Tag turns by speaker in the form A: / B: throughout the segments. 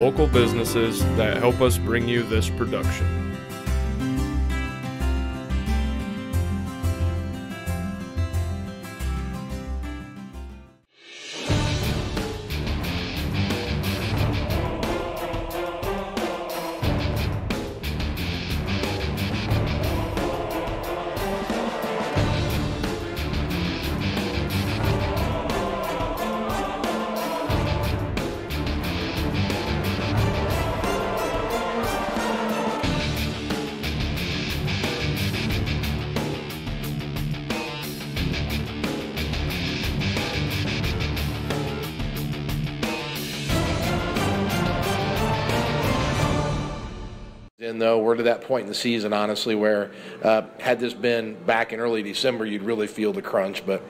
A: local businesses that help us bring you this production.
B: And though we're to that point in the season, honestly, where had this been back in early December, you'd really feel the crunch. But,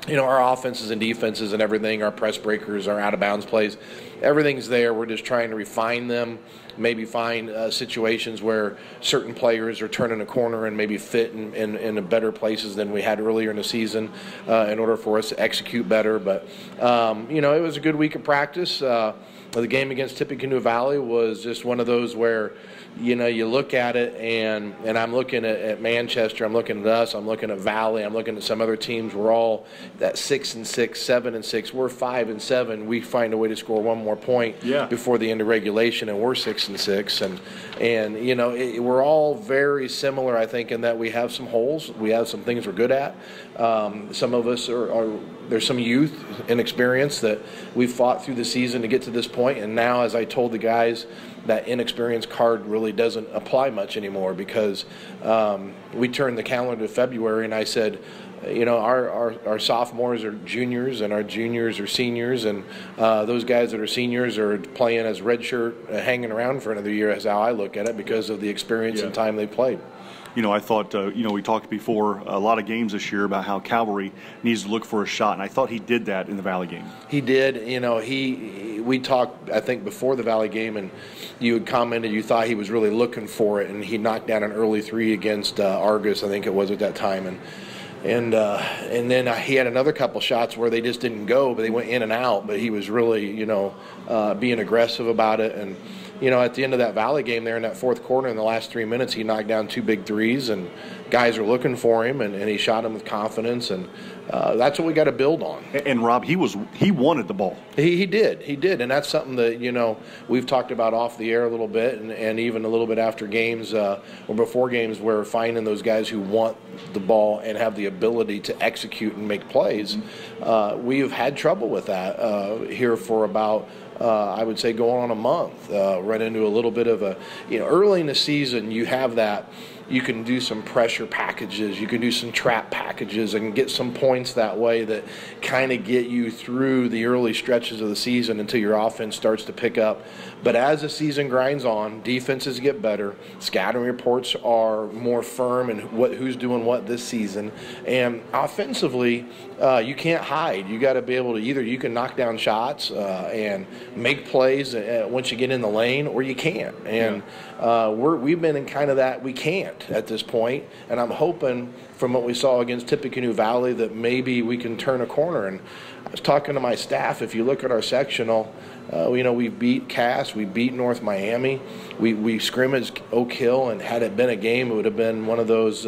B: you know, our offenses and defenses and everything, our press breakers, our out-of-bounds plays, everything's there. We're just trying to refine them, maybe find situations where certain players are turning a corner and maybe fit in better places than we had earlier in the season in order for us to execute better. But, you know, it was a good week of practice. The game against Tippecanoe Valley was just one of those where, you know, you look at it, and I'm looking at Manchester, I'm looking at us, I'm looking at Valley, I'm looking at some other teams. We're all that 6-6, 7-6. We're 5-7. We find a way to score one more point before the end of regulation, and we're 6-6. And you know, we're all very similar, I think, in that we have some holes, we have some things we're good at. Some of us there's some youth and experience that we've fought through the season to get to this point, and now, as I told the guys, that inexperienced card really doesn't apply much anymore because we turned the calendar to February, and I said, you know, our sophomores are juniors and our juniors are seniors, and those guys that are seniors are playing as redshirt, hanging around for another year, is how I look at it, because of the experience and time they played.
C: You know, I thought, you know, we talked before a lot of games this year about how Cavalry needs to look for a shot, and I thought he did that in the Valley game.
B: He did. You know, we talked, I think, before the Valley game, and you had commented you thought he was really looking for it, and he knocked down an early three against Argus, I think it was at that time, and then he had another couple shots where they just didn't go, but they went in and out. But he was really, you know, being aggressive about it. And, you know, at the end of that Valley game there in that fourth quarter, in the last 3 minutes, he knocked down two big threes, and guys are looking for him, and he shot them with confidence, and that's what we got to build on.
C: And Rob, he wanted the ball.
B: He did, and that's something that, you know, we've talked about off the air a little bit, and even a little bit after games or before games, where finding those guys who want the ball and have the ability to execute and make plays. We've had trouble with that here for about, I would say, going on a month. Run into a little bit of a, you know, early in the season, you have that. You can do some pressure packages, you can do some trap packages, and get some points that way that kind of get you through the early stretches of the season until your offense starts to pick up. But as the season grinds on, defenses get better, scattering reports are more firm in who's doing what this season, and offensively, you can't hide. You got to be able to either you can knock down shots and make plays once you get in the lane, or you can't. And we've been in kind of that we can't at this point, and I'm hoping from what we saw against Tippecanoe Valley that maybe we can turn a corner. And I was talking to my staff, if you look at our sectional, you know, we beat Cass, we beat North Miami, we scrimmaged Oak Hill, and had it been a game, it would have been one of those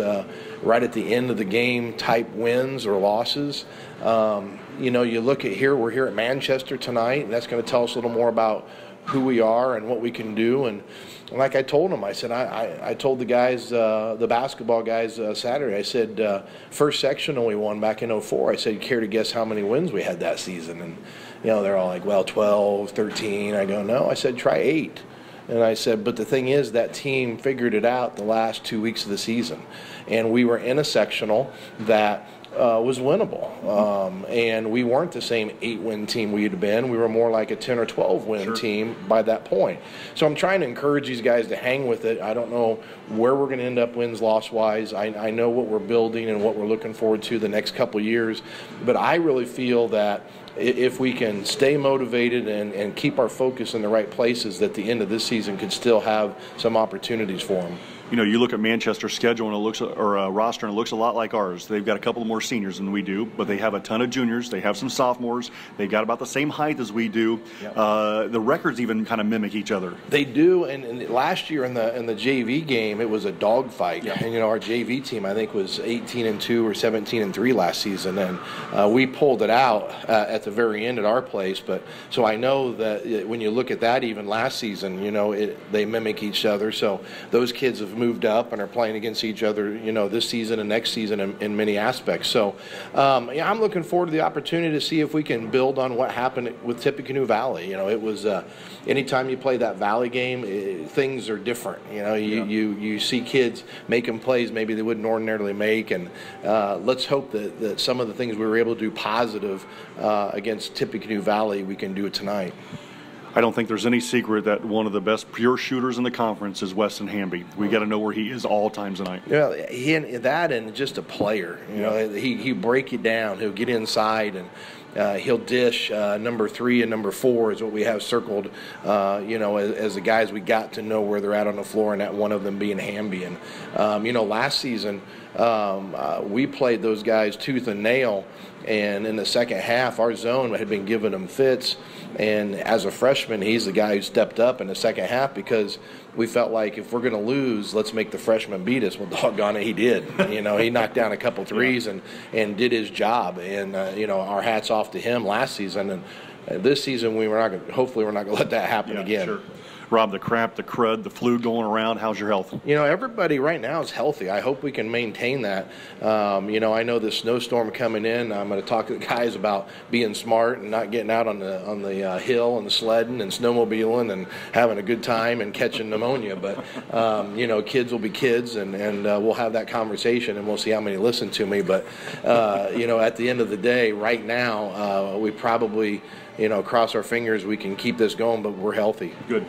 B: right at the end of the game type wins or losses. You know, you look at here, we're here at Manchester tonight, and that's going to tell us a little more about who we are and what we can do. And like I told them, I said, I told the guys, the basketball guys Saturday, I said, first sectional we won back in 04. I said, you care to guess how many wins we had that season? And, you know, they're all like, well, 12, 13. I go, no. I said, try 8. And I said, but the thing is, that team figured it out the last 2 weeks of the season. And we were in a sectional that was winnable. And we weren't the same 8-win team we had been. We were more like a 10 or 12-win team by that point. So I'm trying to encourage these guys to hang with it. I don't know where we're going to end up wins-loss-wise. I know what we're building and what we're looking forward to the next couple of years. But I really feel that if we can stay motivated and keep our focus in the right places, that the end of this season could still have some opportunities for them.
C: You look at Manchester's schedule and it looks, or roster, and it looks a lot like ours. They've got a couple more seniors than we do, but they have a ton of juniors. They have some sophomores. They've got about the same height as we do. Yep. The records even kind of mimic each other.
B: They do, and last year in the JV game, it was a dogfight.
C: Yeah.
B: And our JV team, I think, was 18-2 or 17-3 last season, and we pulled it out at the very end at our place. But so I know that when you look at that, even last season, they mimic each other. So those kids have moved up and are playing against each other, this season and next season in many aspects. So, I'm looking forward to the opportunity to see if we can build on what happened with Tippecanoe Valley. It was anytime you play that Valley game, things are different. You see kids making plays maybe they wouldn't ordinarily make, and let's hope that some of the things we were able to do positive against Tippecanoe Valley, we can do it tonight.
C: I don't think there's any secret that one of the best pure shooters in the conference is Weston Hamby. We got to know where he is all times tonight.
B: Yeah, and just a player. He break you down. He'll get inside and he'll dish. Number 3 and number 4 is what we have circled. As the guys we got to know where they're at on the floor, and that one of them being Hamby. And last season we played those guys tooth and nail. And in the second half, our zone had been giving him fits. And as a freshman, he's the guy who stepped up in the second half because we felt like if we're going to lose, let's make the freshman beat us. Well, doggone it, he did. He knocked down a couple threes and did his job. And, our hats off to him last season. And this season, hopefully we're not going to let that happen again.
C: Sure. Rob, the crap, the crud, the flu going around, how's your health?
B: Everybody right now is healthy. I hope we can maintain that. I know the snowstorm coming in. I'm going to talk to the guys about being smart and not getting out on the hill and the sledding and snowmobiling and having a good time and catching pneumonia. But, kids will be kids, and we'll have that conversation, and we'll see how many listen to me. But, at the end of the day, right now, we probably, cross our fingers we can keep this going, but we're healthy.
C: Good.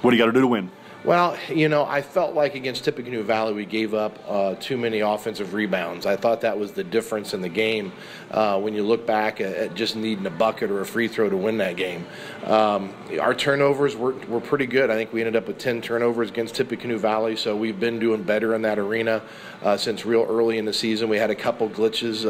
C: What do you got to do to win?
B: Well, I felt like against Tippecanoe Valley we gave up too many offensive rebounds. I thought that was the difference in the game when you look back at just needing a bucket or a free throw to win that game. Our turnovers were pretty good. I think we ended up with 10 turnovers against Tippecanoe Valley, so we've been doing better in that arena since real early in the season. We had a couple glitches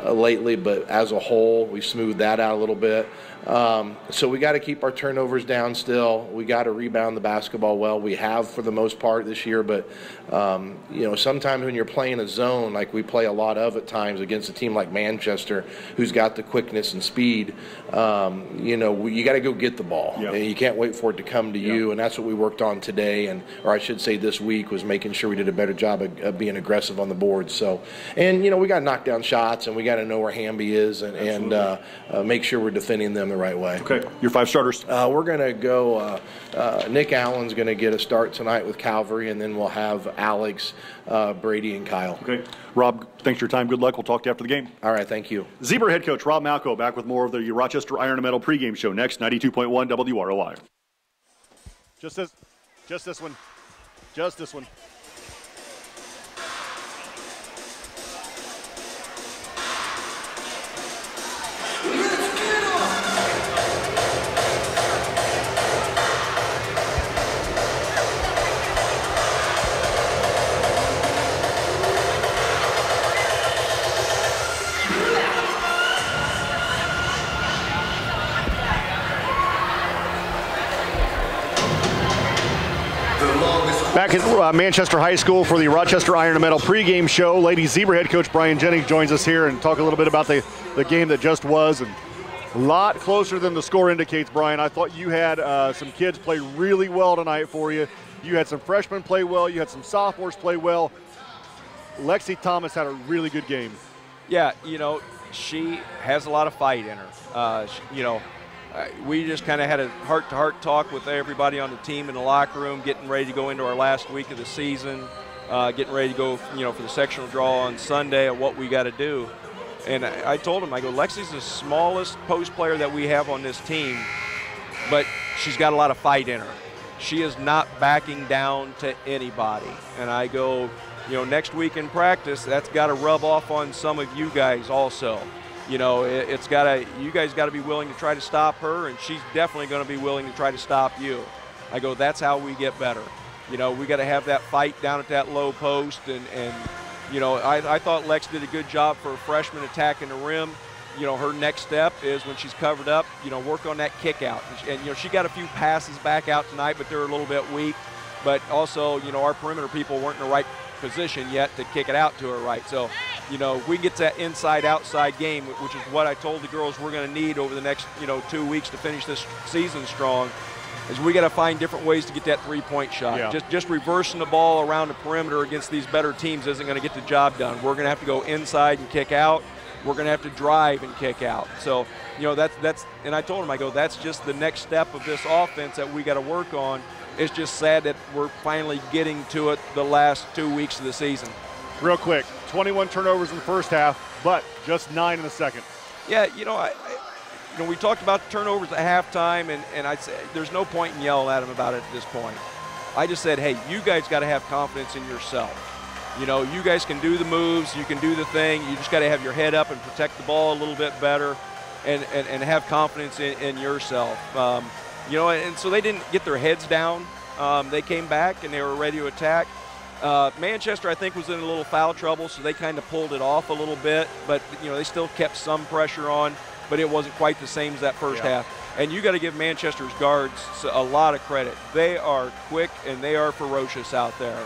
B: lately, but as a whole, we smoothed that out a little bit. So we got to keep our turnovers down still. We got to rebound the basketball well. We have for the most part this year, but sometimes when you're playing a zone like we play a lot of at times against a team like Manchester, who's got the quickness and speed, you got to go get the ball.
C: Yep.
B: And you can't wait for it to come to you, and that's what we worked on today, or I should say this week, was making sure we did a better job of being aggressive on the board. So, and we got to knock down shots, and we got to know where Hamby is, and make sure we're defending them the right way.
C: Okay, your 5 starters.
B: We're going to go. Nick Allen's going to get a start tonight with Calvary, and then we'll have Alex, Brady, and Kyle.
C: Okay. Rob, thanks for your time. Good luck. We'll talk to you after the game.
B: All right, thank you.
C: Zebra head coach Rob Malco back with more of the Rochester Iron and Metal pregame show next, 92.1 WROI.
D: Just this one. Just this one. Back at Manchester High School for the Rochester Iron and Metal pregame show. Ladies Zebra head coach Brian Jennings joins us here and talk a little bit about the game that just was. And a lot closer than the score indicates, Brian. I thought you had some kids play really well tonight for you. You had some freshmen play well. You had some sophomores play well. Lexi Thomas had a really good game.
E: Yeah, she has a lot of fight in her. We just kind of had a heart-to-heart talk with everybody on the team in the locker room, getting ready to go into our last week of the season, getting ready to go, for the sectional draw on Sunday and what we got to do. And I told him, I go, Lexi's the smallest post player that we have on this team, but she's got a lot of fight in her. She is not backing down to anybody. And I go, next week in practice, that's got to rub off on some of you guys also. You guys got to be willing to try to stop her, and she's definitely going to be willing to try to stop you. I go, that's how we get better. You know, we got to have that fight down at that low post, and you know, I thought Lex did a good job for a freshman attacking the rim. You know, her next step is when she's covered up, you know, work on that kick out. And you know, she got a few passes back out tonight, but they're a little bit weak. But also, you know, our perimeter people weren't in the right position yet to kick it out to her right. So, you know, if we get to that inside-outside game, which is what I told the girls we're going to need over the next, you know, 2 weeks to finish this season strong, is we got to find different ways to get that three-point shot.
D: Yeah.
E: Just reversing the ball around the perimeter against these better teams isn't going to get the job done. We're going to have to go inside and kick out. We're going to have to drive and kick out. So, you know, that's and I told him, I go, that's just the next step of this offense that we got to work on. It's just sad that we're finally getting to it the last 2 weeks of the season.
D: Real quick, 21 turnovers in the first half, but just 9 in the second.
E: Yeah, you know, you know, we talked about the turnovers at halftime, and I'd say there's no point in yelling at them about it at this point. I just said, hey, you guys got to have confidence in yourself. You know, you guys can do the moves, you can do the thing. You just got to have your head up and protect the ball a little bit better, and have confidence in yourself. You know, and so they didn't get their heads down. They came back and they were ready to attack. Manchester, I think, was in a little foul trouble, so they kind of pulled it off a little bit. But, you know, they still kept some pressure on, but it wasn't quite the same as that first half. And you got to give Manchester's guards a lot of credit. They are quick and they are ferocious out there.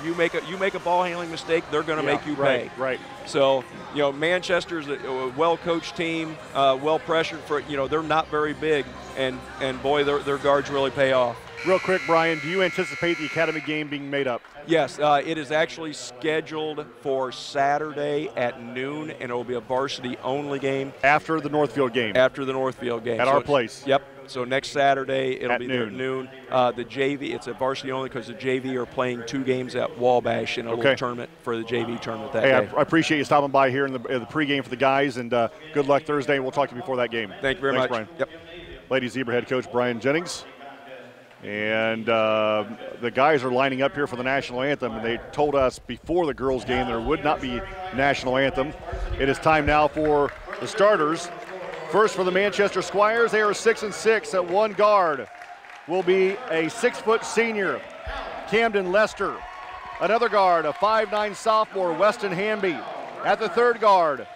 E: You make a ball handling mistake, they're going to make you pay.
D: Right.
E: So, you know, Manchester's a well-coached team, well-pressured for, you know, they're not very big, and boy, their guards really pay off.
D: Real quick, Brian, do you anticipate the Academy game being made up?
E: Yes, it is actually scheduled for Saturday at noon, and it will be a varsity-only game.
D: After the Northfield game?
E: After the Northfield game.
D: At our place?
E: Yep. So next Saturday, it'll be there at
D: noon.
E: The JV, it's a varsity only because the JV are playing 2 games at Wabash in a little tournament for the JV tournament that day.
D: I appreciate you stopping by here in the pregame for the guys, and good luck Thursday. We'll talk to you before that game.
E: Thank you very much.
D: Brian.
E: Yep.
D: Lady Zebra head coach Brian Jennings. And the guys are lining up here for the national anthem, and they told us before the girls' game there would not be national anthem. It is time now for the starters. First for the Manchester Squires, they are 6-6 at one guard. Will be a 6-foot senior, Camden Lester. Another guard, a 5'9" sophomore, Weston Hamby. At the third guard,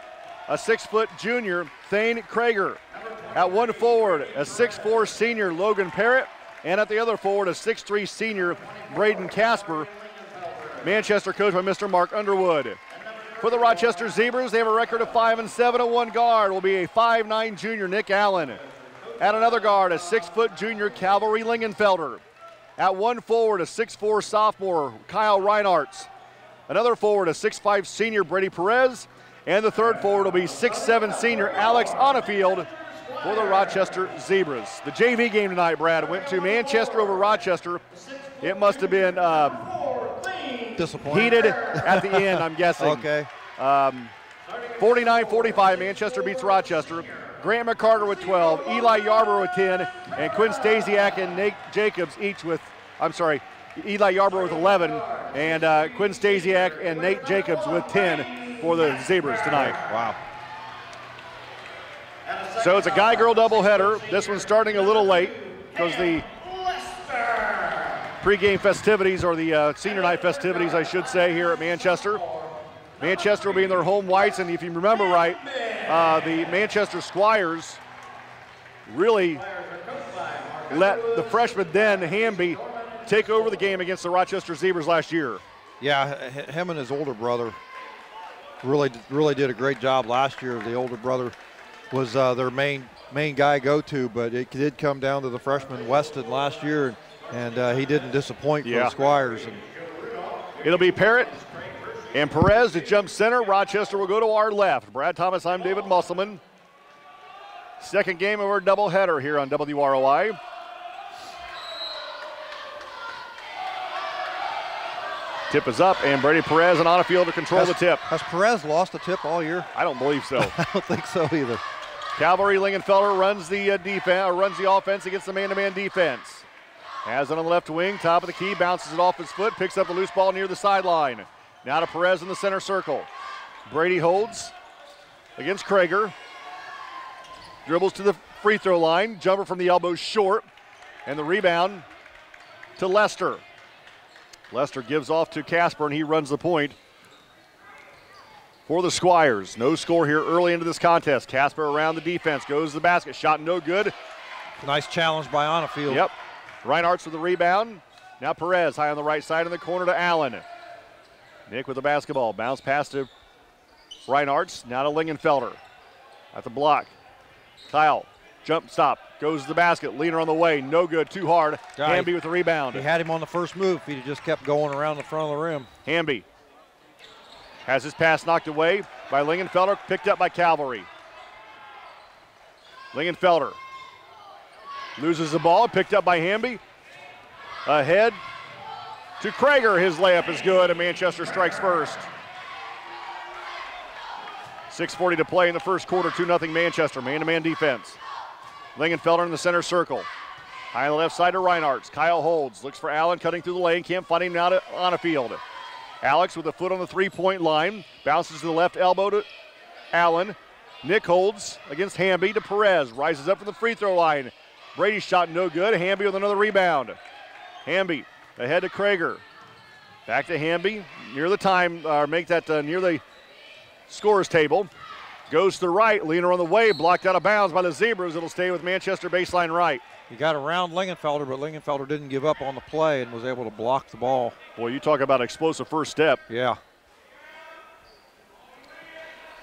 D: a 6-foot junior, Thane Krager. At one forward, a 6'4" senior, Logan Parrott. And at the other forward, a 6'3" senior, Braden Casper. Manchester coached by Mr. Mark Underwood. For the Rochester Zebras, they have a record of 5-7 at one guard. Will be a 5'9" junior, Nick Allen. At another guard, a 6-foot junior, Calvary Lingenfelder. At one forward, a 6'4" sophomore, Kyle Reinartz. Another forward, a 6'5" senior, Brady Perez. And the third forward will be 6'7" senior, Alex Onefield, for the Rochester Zebras. The JV game tonight, Brad, went to Manchester over Rochester. It must have been
F: disappointing.
D: Heated at the end, I'm guessing.
F: Okay.
D: 49-45, Manchester beats Rochester. Grant McCarter with 12, Eli Yarborough with 10, and Quinn Stasiak and Nate Jacobs each with, Eli Yarborough with 11, and Quinn Stasiak and Nate Jacobs with 10 for the Zebras tonight.
F: Wow.
D: So it's a guy-girl doubleheader. This one's starting a little late because the pregame festivities, or the senior night festivities, I should say, here at Manchester. Manchester will be in their home whites, and if you remember right, the Manchester Squires really let the freshman then, Hamby, take over the game against the Rochester Zebras last year.
F: Yeah, him and his older brother really did a great job last year. The older brother was their main guy go-to, but it did come down to the freshman Weston last year, and he didn't disappoint for the Squires. And
D: it'll be Parrott and Perez to jump center. Rochester will go to our left. Brad Thomas, I'm David Musselman. Second game of our doubleheader here on WROI. Tip is up, and Brady Perez and Onefield to control the tip.
F: Has Perez lost a tip all year?
D: I don't believe so.
F: I don't think so either.
D: Calvary Lingenfelder runs the defense, or runs the offense against the man-to-man defense. Has it on the left wing, top of the key, bounces it off his foot, picks up the loose ball near the sideline. Now to Perez in the center circle. Brady holds against Krager. Dribbles to the free throw line, jumper from the elbow short, and the rebound to Lester. Lester gives off to Casper, and he runs the point for the Squires. No score here early into this contest. Casper around the defense, goes to the basket. Shot no good.
F: Nice challenge by Onafield.
D: Yep. Reinhardt's with the rebound. Now Perez high on the right side in the corner to Allen. Nick with the basketball. Bounce pass to Reinhardt's. Now to Lingenfelder. At the block. Kyle. Jump stop. Goes to the basket. Leaner on the way. No good. Too hard. Hamby with the rebound.
F: He had him on the first move. He just kept going around the front of the rim.
D: Hamby has his pass knocked away by Lingenfelder. Picked up by Cavalry. Lingenfelder loses the ball. Picked up by Hamby. Ahead to Krager. His layup is good, and Manchester strikes first. 6:40 to play in the first quarter. 2-0 Manchester. Man-to-man defense. Lingenfelder in the center circle. High on the left side to Reinhardt's. Kyle holds. Looks for Allen cutting through the lane. Can't find him now to Onafield. Alex with a foot on the three-point line. Bounces to the left elbow to Allen. Nick holds against Hamby to Perez. Rises up from the free throw line. Brady's shot no good. Hamby with another rebound. Hamby ahead to Krager. Back to Hamby. Near the time, make that near the scorer's table. Goes to the right. Leaner on the way. Blocked out of bounds by the Zebras. It'll stay with Manchester baseline right.
F: He got around Lingenfelder, but Lingenfelder didn't give up on the play and was able to block the ball.
D: Boy, you talk about explosive first step.
F: Yeah.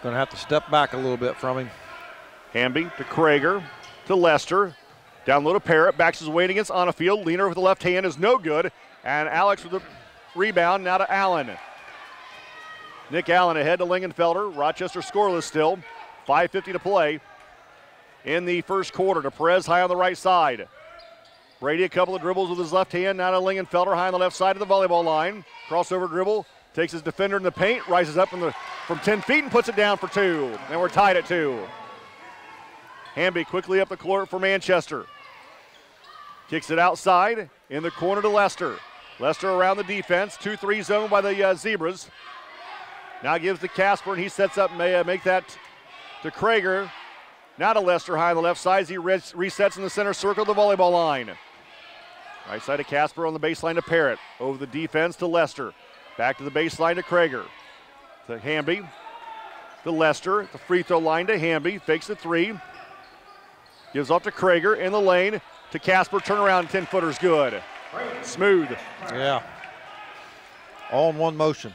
F: Going to have to step back a little bit from him.
D: Hamby to Krager to Lester. Down low to Parrott. Backs his weight against Onafield. Leaner with the left hand is no good. And Alex with the rebound now to Allen. Nick Allen ahead to Lingenfelder. Rochester scoreless still. 5:50 to play in the first quarter. To Perez high on the right side. Brady a couple of dribbles with his left hand. Now to Lingenfelder high on the left side of the volleyball line. Crossover dribble. Takes his defender in the paint. Rises up from 10 feet and puts it down for two. And we're tied at 2. Hamby quickly up the court for Manchester. Kicks it outside in the corner to Lester. Lester around the defense. 2-3 zone by the Zebras. Now gives to Casper, and he sets up, make that to Krager. Now to Lester high on the left side as he resets in the center circle of the volleyball line. Right side to Casper on the baseline to Parrott. Over the defense to Lester. Back to the baseline to Krager. To Hamby. To Lester. The free throw line to Hamby. Fakes the 3. Gives off to Krager in the lane. To Casper. Turnaround 10-footer's good. Smooth.
F: Yeah. All in one motion.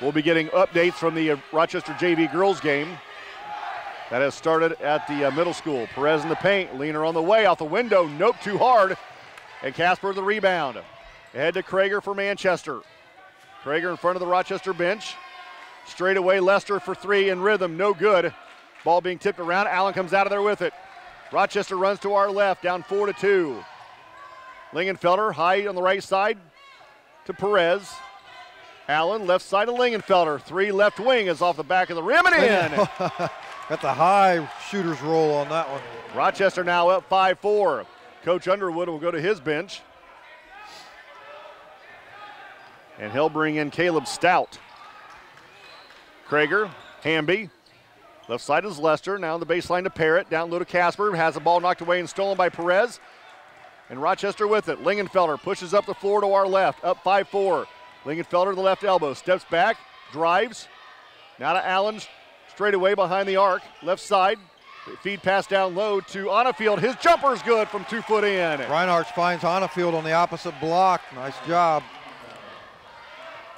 D: We'll be getting updates from the Rochester JV girls game that has started at the middle school. Perez in the paint, Leaner on the way, off the window, nope, too hard. And Casper the rebound. Ahead to Krager for Manchester. Krager in front of the Rochester bench. Straight away, Lester for 3 in rhythm, no good. Ball being tipped around, Allen comes out of there with it. Rochester runs to our left, down 4-2. Lingenfelder high on the right side to Perez. Allen, left side to Lingenfelder. 3 left wing is off the back of the rim and in.
F: Got the high shooter's roll on that one.
D: Rochester now up 5-4. Coach Underwood will go to his bench. And he'll bring in Caleb Stout. Krager, Hamby. Left side is Lester. Now on the baseline to Parrott. Down low to Casper. Has the ball knocked away and stolen by Perez. And Rochester with it. Lingenfelder pushes up the floor to our left. Up 5-4. Lingenfelder to the left elbow, steps back, drives. Now to Allen, straight away behind the arc, left side. Feed pass down low to Onafield. His jumper's good from 2 foot in.
F: Reinhardt finds Onafield on the opposite block. Nice job.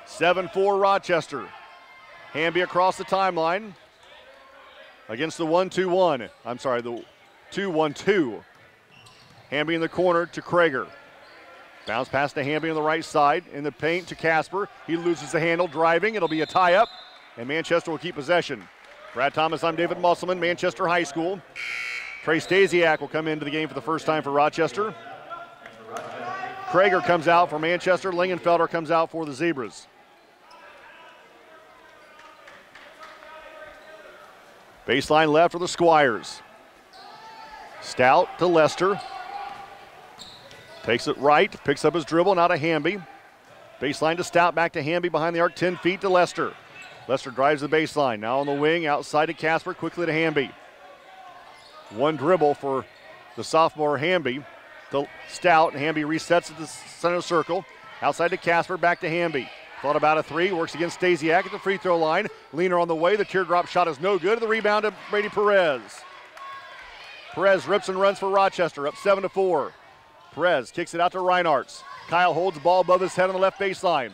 D: 7-4 Rochester. Hamby across the timeline against the 1-2-1. I'm sorry, the 2-1-2. Hamby in the corner to Krager. Bounce pass to Hamby on the right side. In the paint to Casper. He loses the handle, driving. It'll be a tie-up, and Manchester will keep possession. Brad Thomas, I'm David Musselman, Manchester High School. Trey Stasiak will come into the game for the first time for Rochester. Krager comes out for Manchester. Lingenfelder comes out for the Zebras. Baseline left for the Squires. Stout to Lester. Takes it right, picks up his dribble, now to Hamby. Baseline to Stout, back to Hamby behind the arc, 10 feet to Lester. Lester drives the baseline, now on the wing, outside to Casper, quickly to Hamby. One dribble for the sophomore Hamby. To Stout, and Hamby resets at the center circle. Outside to Casper, back to Hamby. Thought about a three, works against Stasiak at the free throw line. Leaner on the way, the teardrop shot is no good. The rebound to Brady Perez. Perez rips and runs for Rochester, up 7-4. Perez kicks it out to Reinhardt. Kyle holds the ball above his head on the left baseline.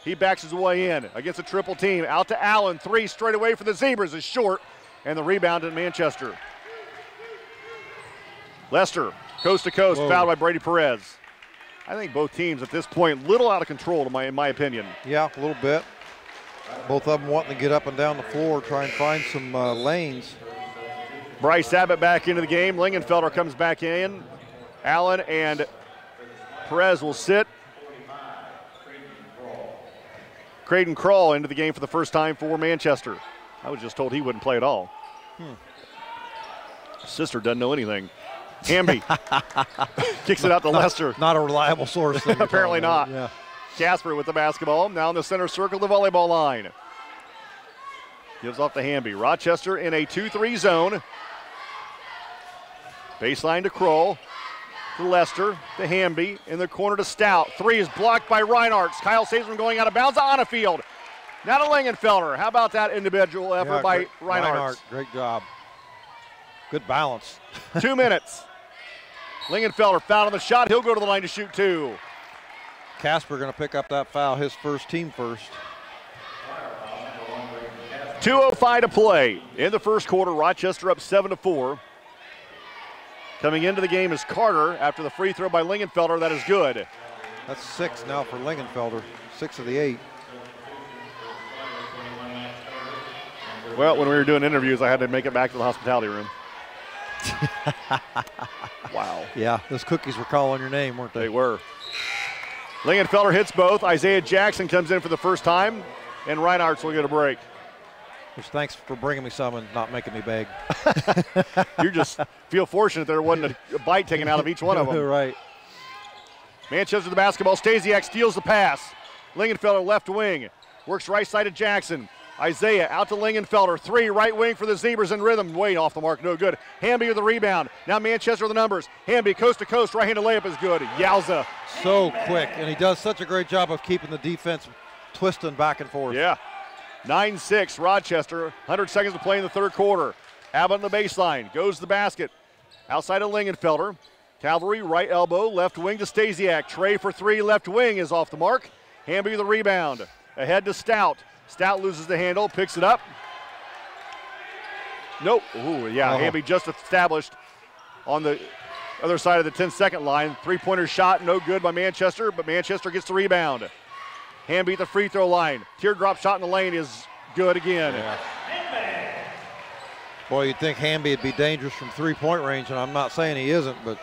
D: He backs his way in against a triple team. Out to Allen, three straight away for the Zebras is short, and the rebound in Manchester. Lester, coast to coast, fouled by Brady Perez. I think both teams at this point little out of control, in my opinion.
F: Yeah, a little bit. Both of them wanting to get up and down the floor, try and find some lanes.
D: Bryce Abbott back into the game. Lingenfelder comes back in. Allen and Perez will sit. Creighton Crawl into the game for the first time for Manchester. I was just told he wouldn't play at all. His sister doesn't know anything. Hamby kicks it out to Lester.
F: Not a reliable source.
D: Apparently not.
F: Yeah.
D: Casper with the basketball. Now in the center circle, the volleyball line. Gives off to Hamby. Rochester in a 2-3 zone. Baseline to Kroll. To Lester. To Hamby. In the corner to Stout. Three is blocked by Reinhardt. Kyle saves from going out of bounds to Onnefield. Now to Lingenfelder. How about that individual effort by Reinhardt?
F: Great job. Good balance.
D: 2 minutes. Lingenfelder fouled on the shot. He'll go to the line to shoot two.
F: Casper going to pick up that foul, his first, team first.
D: 2:05 to play in the first quarter. Rochester up 7-4. Coming into the game is Carter after the free throw by Lingenfelder. That is good.
F: That's 6 now for Lingenfelder. 6 of the 8.
D: Well, when we were doing interviews, I had to make it back to the hospitality room. Wow.
F: Yeah, those cookies were calling your name, weren't they?
D: They were. Lingenfelder hits both. Isaiah Jackson comes in for the first time, and Reinhardt will get a break.
F: Which, thanks for bringing me some and not making me beg.
D: You just feel fortunate there wasn't a bite taken out of each one of them.
F: Right.
D: Manchester the basketball. Stasiak steals the pass. Lingenfelder left wing. Works right side to Jackson. Isaiah out to Lingenfelder. Three, right wing for the Zebras in rhythm. Way off the mark, no good. Hamby with the rebound. Now Manchester with the numbers. Hamby coast to coast, right-handed layup is good. Yowza.
F: So quick, and he does such a great job of keeping the defense twisting back and forth.
D: Yeah. 9-6 Rochester. 100 seconds to play in the third quarter. Abbott on the baseline. Goes to the basket. Outside of Lingenfelder. Cavalry, right elbow, left wing to Stasiak. Trey for three, left wing is off the mark. Hamby with the rebound. Ahead to Stout. Stout loses the handle, picks it up. Nope. Ooh, yeah, Hamby just established on the other side of the 10-second line. Three-pointer shot, no good by Manchester, but Manchester gets the rebound. Hamby at the free throw line. Teardrop shot in the lane is good again.
F: Yeah. Boy, you'd think Hamby would be dangerous from three-point range, and I'm not saying he isn't, but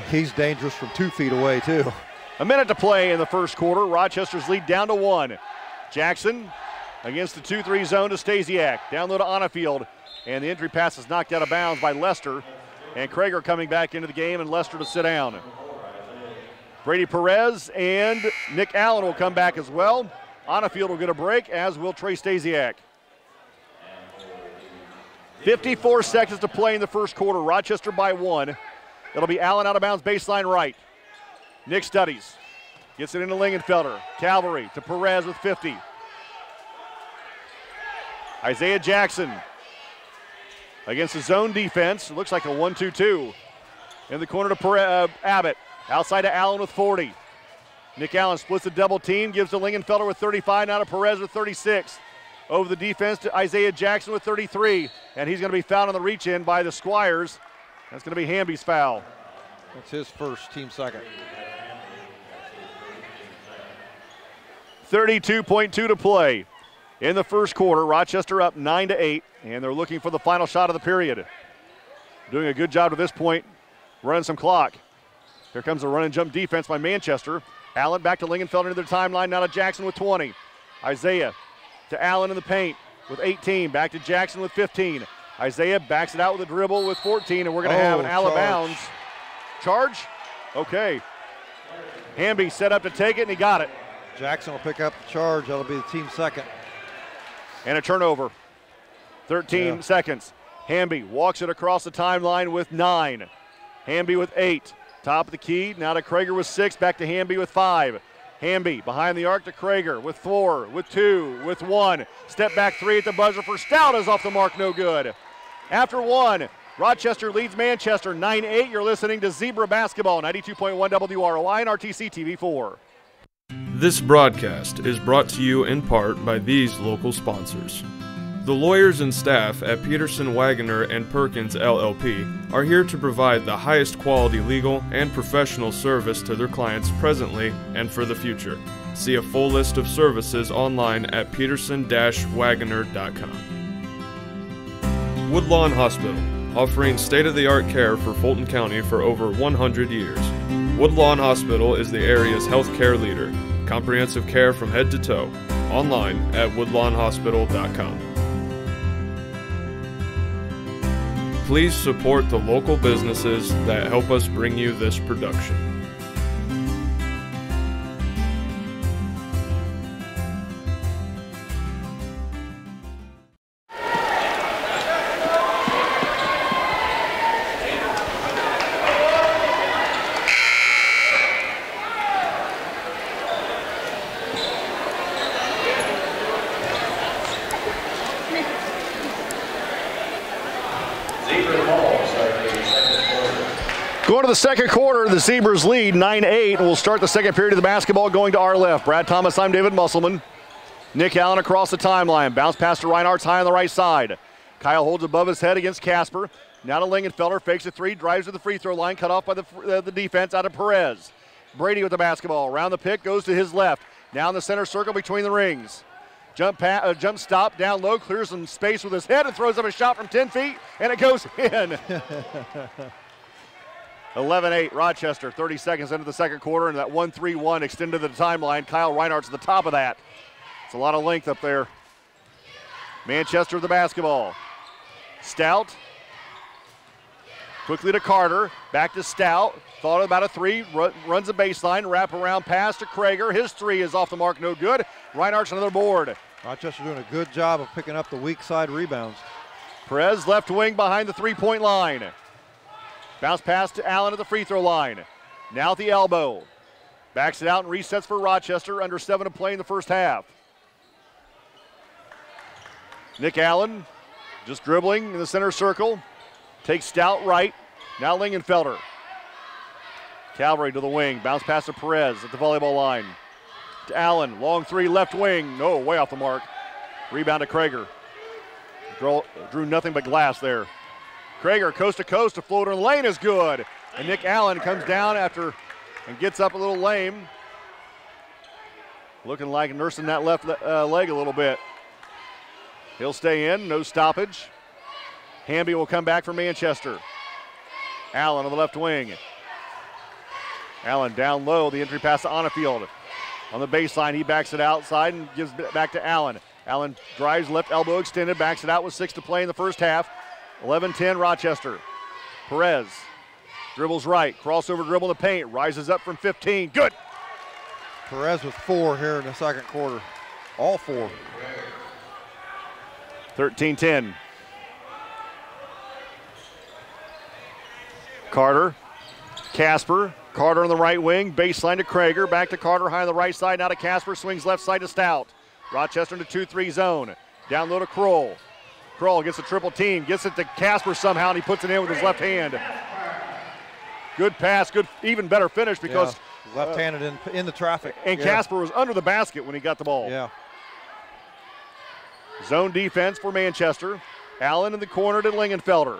F: he's dangerous from 2 feet away, too.
D: A minute to play in the first quarter. Rochester's lead down to 1. Jackson against the 2-3 zone to Stasiak. Down low to Onnefield. And the entry pass is knocked out of bounds by Lester. And Krager coming back into the game, and Lester to sit down. Brady Perez and Nick Allen will come back as well. Onnefield will get a break, as will Trey Stasiak. 54 seconds to play in the first quarter. Rochester by 1. It'll be Allen out of bounds, baseline right. Nick Studies gets it into Lingenfelder. Cavalry to Perez with 50. Isaiah Jackson against the zone defense. It looks like a 1-2-2. In the corner to Abbott. Outside to Allen with 40. Nick Allen splits the double team, gives to Lingenfelder with 35, now to Perez with 36. Over the defense to Isaiah Jackson with 33. And he's going to be fouled on the reach in by the Squires. That's going to be Hamby's foul.
F: That's his first, team second.
D: 32.2 to play in the first quarter. Rochester up 9-8, and they're looking for the final shot of the period. Doing a good job to this point, running some clock. Here comes a run and jump defense by Manchester. Allen back to Lingenfelder into the timeline, now to Jackson with 20. Isaiah to Allen in the paint with 18, back to Jackson with 15. Isaiah backs it out with a dribble with 14, and we're going to have an out of bounds. Charge? Okay. Hamby set up to take it, and he got it.
F: Jackson will pick up the charge. That'll be the team second.
D: And a turnover. 13 seconds. Hamby walks it across the timeline with 9. Hamby with 8. Top of the key. Now to Krager with 6. Back to Hamby with 5. Hamby behind the arc to Krager with 4, with 2, with 1. Step back 3 at the buzzer for Stout is off the mark, no good. After 1, Rochester leads Manchester 9-8. You're listening to Zebra Basketball, 92.1 WROI and RTC TV4.
A: This broadcast is brought to you in part by these local sponsors. The lawyers and staff at Peterson, Wagoner & Perkins LLP are here to provide the highest quality legal and professional service to their clients presently and for the future. See a full list of services online at peterson-wagoner.com. Woodlawn Hospital, offering state-of-the-art care for Fulton County for over 100 years. Woodlawn Hospital is the area's healthcare leader. Comprehensive care from head to toe. Online at woodlawnhospital.com. Please support the local businesses that help us bring you this production.
D: Going to the second quarter, the Zebras lead 9-8. We'll start the second period of the basketball going to our left. Brad Thomas, I'm David Musselman. Nick Allen across the timeline. Bounce pass to Reinhardt's high on the right side. Kyle holds above his head against Casper. Now to Lingenfelder, fakes a 3, drives to the free throw line, cut off by the defense out of Perez. Brady with the basketball. Around the pick, goes to his left. Now in the center circle between the rings. Jump stop, down low, clears some space with his head and throws up a shot from 10 feet, and it goes in. 11-8 Rochester, 30 seconds into the second quarter, and that 1-3-1 extended to the timeline. Kyle Reinhardt's at the top of that. It's a lot of length up there. Manchester with the basketball. Stout. Quickly to Carter. Back to Stout. Thought about a 3. Runs the baseline. Wrap around pass to Krager. His 3 is off the mark. No good. Reinhardt's another board.
F: Rochester doing a good job of picking up the weak side rebounds.
D: Perez left wing behind the three-point line. Bounce pass to Allen at the free throw line. Now at the elbow. Backs it out and resets for Rochester. Under 7 to play in the first half. Nick Allen just dribbling in the center circle. Takes Stout right. Now Lingenfelder. Calvary to the wing. Bounce pass to Perez at the volleyball line. To Allen. Long 3 left wing. No, way off the mark. Rebound to Krager. Drew nothing but glass there. Krager coast to coast. A floater in the lane is good. And Nick Allen comes down after and gets up a little lame. Looking like nursing that left leg a little bit. He'll stay in. No stoppage. Hamby will come back for Manchester. Allen on the left wing. Allen down low. The entry pass to Onnefield. On the baseline, he backs it outside and gives it back to Allen. Allen drives left elbow extended, backs it out with 6 to play in the first half. 11-10 Rochester. Perez dribbles right, crossover dribble in the paint, rises up from 15. Good.
F: Perez with 4 here in the second quarter. All 4.
D: 13-10. Carter, Casper. Carter on the right wing, baseline to Krager, back to Carter, high on the right side, now to Casper, swings left side to Stout. Rochester in the 2-3 zone. Down low to Kroll. Kroll gets a triple team, gets it to Casper somehow, and he puts it in with his left hand. Good pass, good, even better finish because
F: left-handed in the traffic.
D: And Casper was under the basket when he got the ball.
F: Yeah.
D: Zone defense for Manchester. Allen in the corner to Lingenfelder.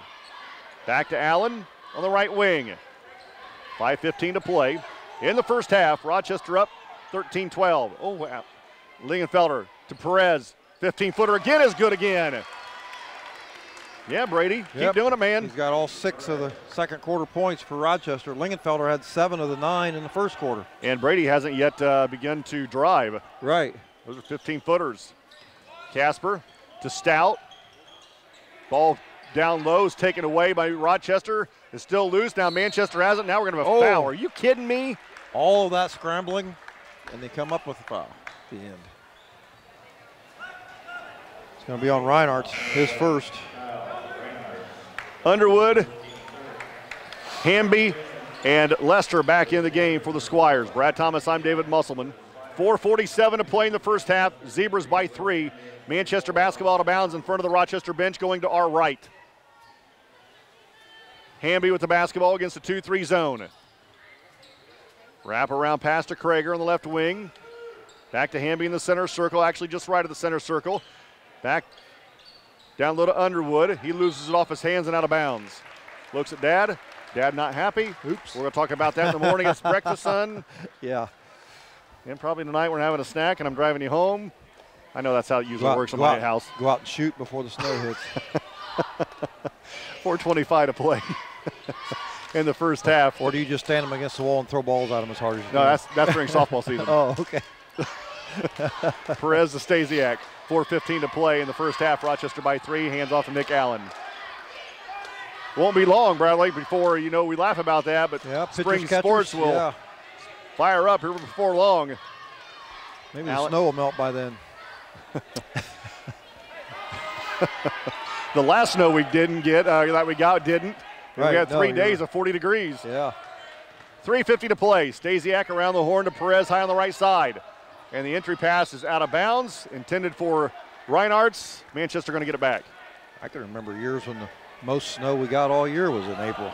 D: Back to Allen on the right wing. 5:15 to play. In the first half, Rochester up 13-12. Oh, wow. Lingenfelder to Perez. 15-footer again is good again. Yeah, Brady, keep doing it, man.
F: He's got all 6 of the second quarter points for Rochester. Lingenfelder had 7 of the 9 in the first quarter.
D: And Brady hasn't yet begun to drive.
F: Right.
D: Those are 15-footers. Casper to Stout. Ball down low is taken away by Rochester. It's still loose. Now Manchester has it. Now we're going to have a foul. Are you kidding me?
F: All of that scrambling, and they come up with a foul at the end. It's going to be on Reinhardt, his first.
D: Underwood, Hamby, and Lester back in the game for the Squires. Brad Thomas, I'm David Musselman. 4:47 to play in the first half. Zebras by 3. Manchester basketball out of bounds in front of the Rochester bench, going to our right. Hamby with the basketball against the 2-3 zone. Wrap around pass to Krager on the left wing. Back to Hamby in the center circle, actually just right of the center circle. Back down low to Underwood. He loses it off his hands and out of bounds. Looks at Dad. Dad not happy. Oops. We're going to talk about that in the morning. It's breakfast, son.
F: Yeah.
D: And probably tonight we're having a snack and I'm driving you home. I know that's how it usually works in my house.
F: Go out and shoot before the snow hits.
D: 4:25 to play in the first half.
F: Or do you just stand them against the wall and throw balls at them as hard as you can?
D: No, that's during softball season.
F: Oh, okay.
D: Perez to Stasiak. 4:15 to play in the first half. Rochester by 3. Hands off to Nick Allen. Won't be long, Bradley, before, we laugh about that, but spring sports will fire up here before long.
F: Maybe the snow will melt by then.
D: The last snow we didn't get, that we got, didn't.
F: Right.
D: We had 3 days of 40 degrees.
F: Yeah.
D: 3:50 to play. Stasiak around the horn to Perez, high on the right side. And the entry pass is out of bounds, intended for Reinhardt's. Manchester going to get it back.
F: I can remember years when the most snow we got all year was in April.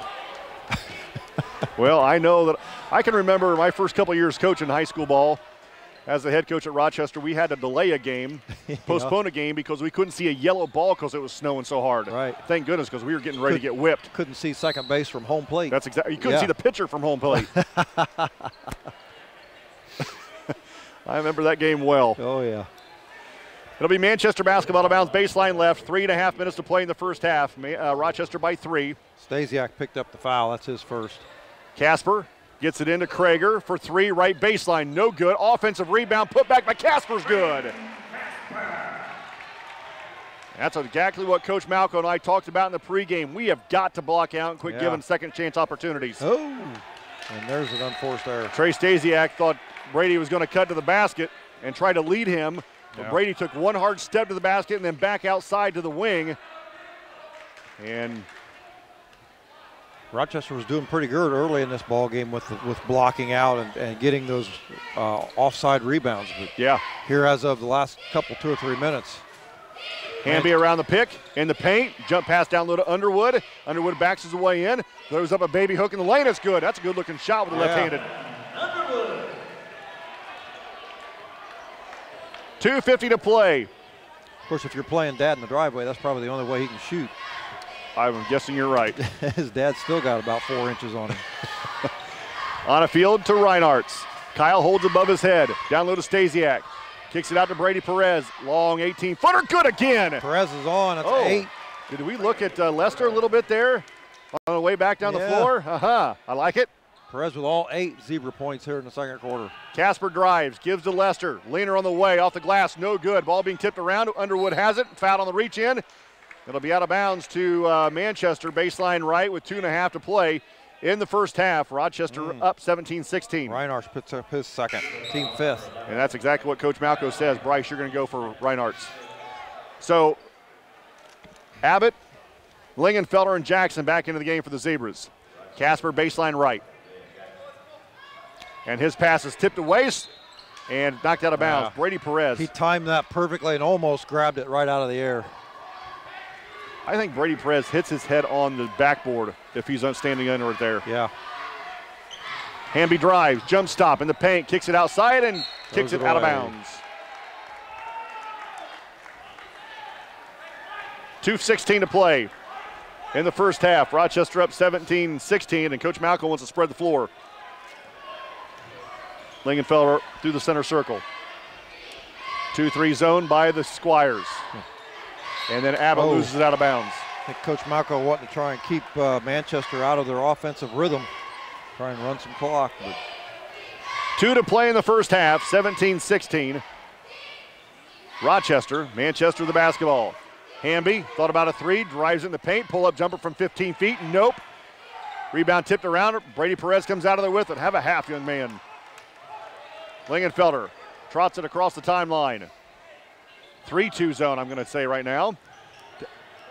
D: Well, I know that I can remember my first couple years coaching high school ball. As the head coach at Rochester, we had to delay a game, postpone a game because we couldn't see a yellow ball because it was snowing so hard.
F: Right.
D: Thank goodness, because we were getting ready to get whipped.
F: Couldn't see second base from home plate.
D: That's exactly. You couldn't see the pitcher from home plate. I remember that game well.
F: Oh, yeah.
D: It'll be Manchester basketball out of bounds, baseline left. 3.5 minutes to play in the first half. Rochester by 3.
F: Stasiak picked up the foul. That's his first.
D: Casper gets it into Krager for 3, right baseline. No good. Offensive rebound, put back by Casper's good. That's exactly what Coach Malco and I talked about in the pregame. We have got to block out and quit giving second chance opportunities.
F: Oh, and there's an unforced error.
D: Trey Stasiak thought Brady was going to cut to the basket and try to lead him. But Brady took one hard step to the basket and then back outside to the wing. And
F: Rochester was doing pretty good early in this ball game with blocking out and getting those offside rebounds. But here as of the last couple, 2 or 3 minutes.
D: Hamby around the pick, in the paint, jump pass down low to Underwood. Underwood backs his way in, throws up a baby hook in the lane. It's good. That's a good looking shot with the left-handed. 2:50 to play.
F: Of course, if you're playing Dad in the driveway, that's probably the only way he can shoot.
D: I'm guessing you're right.
F: His dad's still got about 4 inches on him.
D: On a field to Reinhardt's. Kyle holds above his head. Down low to Stasiak. Kicks it out to Brady Perez. Long 18-footer. Good again.
F: Perez is on. That's 8.
D: Did we look at Lester a little bit there on the way back down the floor? I like it.
F: Perez with all 8 Zebra points here in the second quarter.
D: Casper drives, gives to Lester. Leaner on the way, off the glass, no good. Ball being tipped around. Underwood has it. Foul on the reach in. It'll be out of bounds to Manchester, baseline right with 2.5 to play in the first half. Rochester up 17-16.
F: Reinhardt's puts up his second, team 5th.
D: And that's exactly what Coach Malco says. Bryce, you're going to go for Reinhardt's. So Abbott, Lingenfelder, and Jackson back into the game for the Zebras. Casper baseline right. And his pass is tipped away and knocked out of bounds. Brady Perez.
F: He timed that perfectly and almost grabbed it right out of the air.
D: I think Brady Perez hits his head on the backboard if he's standing under it there.
F: Yeah.
D: Hamby drives, jump stop in the paint, kicks it outside and kicks it out of bounds. 2:16 to play in the first half. Rochester up 17-16, and Coach Malcolm wants to spread the floor. Lingenfelder through the center circle. 2-3 zone by the Squires. And then Abbott loses it out of bounds.
F: I think Coach Malco wanting to try and keep Manchester out of their offensive rhythm. Try and run some clock. But
D: 2 to play in the first half, 17-16. Rochester, Manchester the basketball. Hamby thought about a 3, drives in the paint, pull-up jumper from 15 feet, nope. Rebound tipped around, Brady Perez comes out of there with it. Have a half, young man. Lingenfelder trots it across the timeline. 3-2 zone, I'm going to say right now.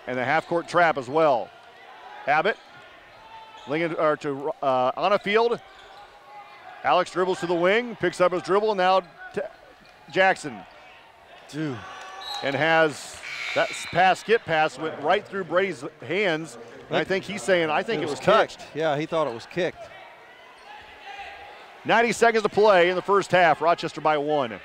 D: And the half-court trap as well. Abbott, on a field. Alex dribbles to the wing, picks up his dribble, now Jackson. And has that skip pass went right through Brady's hands. And I think he's saying, I think it was touched.
F: Yeah, he thought it was kicked.
D: 90 seconds to play in the first half. Rochester by 1.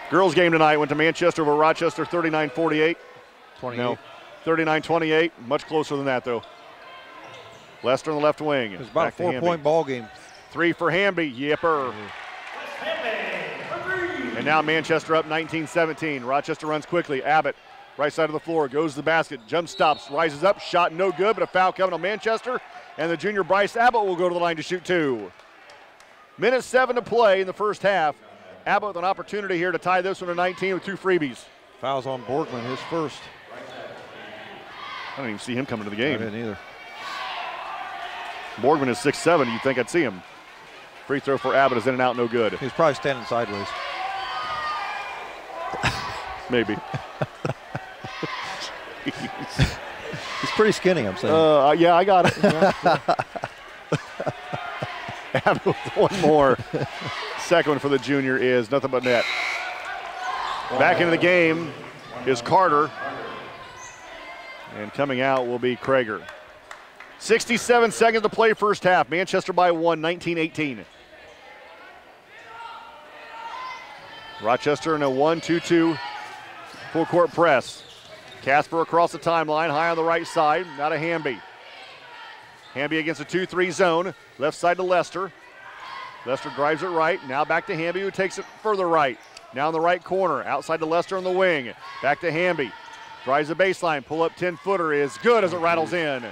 D: Girls game tonight went to Manchester over Rochester 39-48.
F: 28.
D: No, 39-28. Much closer than that, though. Lester on the left wing.
F: It was about a 4-point ball game.
D: 3 for Hamby. Yipper. And now Manchester up 19-17. Rochester runs quickly. Abbott, right side of the floor, goes to the basket, jump stops, rises up, shot no good, but a foul coming on Manchester. And the junior Bryce Abbott will go to the line to shoot 2. Minute 7 to play in the first half. Abbott with an opportunity here to tie this one to 19 with 2 freebies.
F: Fouls on Borgman, his first.
D: I don't even see him coming to the game.
F: I didn't either.
D: Borgman is 6'7". You'd think I'd see him. Free throw for Abbott is in and out, no good.
F: He's probably standing sideways.
D: Maybe.
F: He's pretty skinny, I'm saying.
D: Yeah, I got it. Abbott with one more. Second one for the junior is nothing but net. Back into the game is Carter. And coming out will be Krager. 67 seconds to play first half. Manchester by 1, 19-18. Rochester in a 1-2-2 full court press. Casper across the timeline, high on the right side. Now to Hamby. Hamby against a 2-3 zone. Left side to Lester. Lester drives it right. Now back to Hamby, who takes it further right. Now in the right corner. Outside to Lester on the wing. Back to Hamby. Drives the baseline. Pull up 10-footer is good as it rattles in.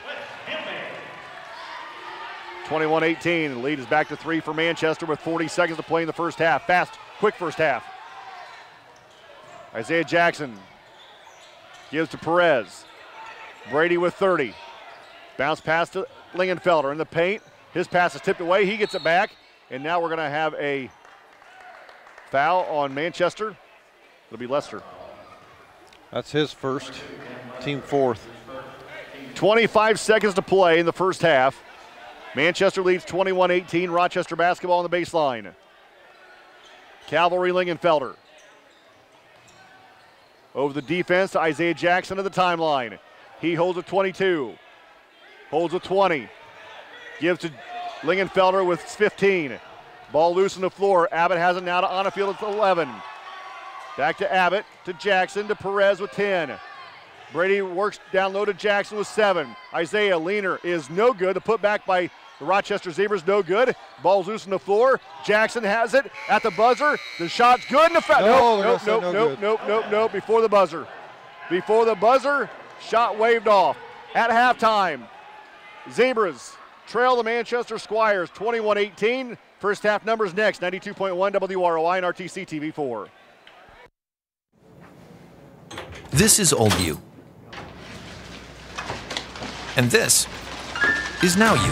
D: 21-18. The lead is back to 3 for Manchester with 40 seconds to play in the first half. Fast, quick first half. Isaiah Jackson gives to Perez. Brady with 30. Bounce pass to Lingenfelder in the paint. His pass is tipped away. He gets it back. And now we're going to have a foul on Manchester. It'll be Lester.
F: That's his first. Team fourth.
D: 25 seconds to play in the first half. Manchester leads 21-18. Rochester basketball on the baseline. Cavalry Lingenfelder. Over the defense to Isaiah Jackson at the timeline. He holds a 22. Holds a 20. Gives to Lingenfelder with 15. Ball loose on the floor. Abbott has it now to Onafield at 11. Back to Abbott, to Jackson, to Perez with 10. Brady works down low to Jackson with 7. Isaiah Leaner is no good. The putback by the Rochester Zebras, no good. Ball's loose on the floor. Jackson has it at the buzzer. The shot's good. And the nope. Before the buzzer. Before the buzzer, shot waved off. At halftime, Zebras trail the Manchester Squires 21-18. First half numbers next. 92.1 WROI and RTC TV4.
G: This is old you. And this is now you.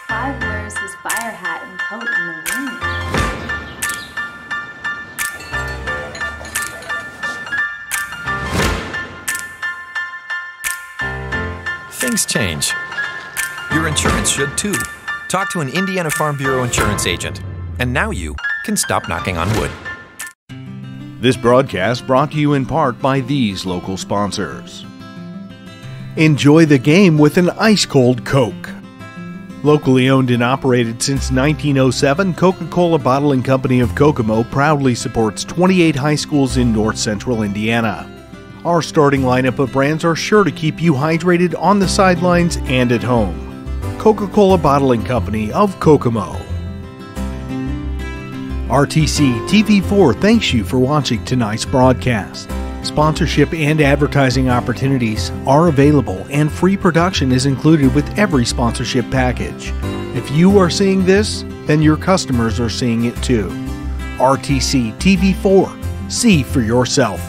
H: Clive wears his fire hat and coat in the wind.
G: Things change. Your insurance should too. Talk to an Indiana Farm Bureau insurance agent. And now you can stop knocking on wood.
I: This broadcast brought to you in part by these local sponsors. Enjoy the game with an ice-cold Coke. Locally owned and operated since 1907, Coca-Cola Bottling Company of Kokomo proudly supports 28 high schools in north central Indiana. Our starting lineup of brands are sure to keep you hydrated on the sidelines and at home. Coca-Cola Bottling Company of Kokomo. RTC TV4 thanks you for watching tonight's broadcast. Sponsorship and advertising opportunities are available, and free production is included with every sponsorship package. If you are seeing this, then your customers are seeing it too. RTC TV4. See for yourself.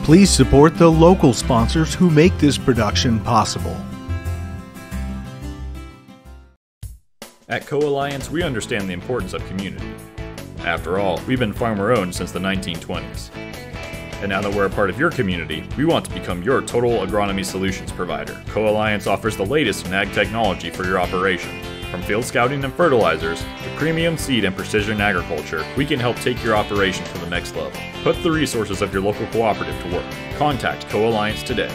I: Please support the local sponsors who make this production possible.
J: At Co-Alliance, we understand the importance of community. After all, we've been farmer-owned since the 1920s. And now that we're a part of your community, we want to become your total agronomy solutions provider. Co-Alliance offers the latest in ag technology for your operation. From field scouting and fertilizers to premium seed and precision agriculture, we can help take your operation to the next level. Put the resources of your local cooperative to work. Contact Co-Alliance today.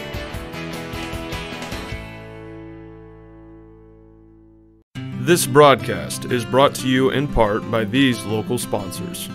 A: This broadcast is brought to you in part by these local sponsors.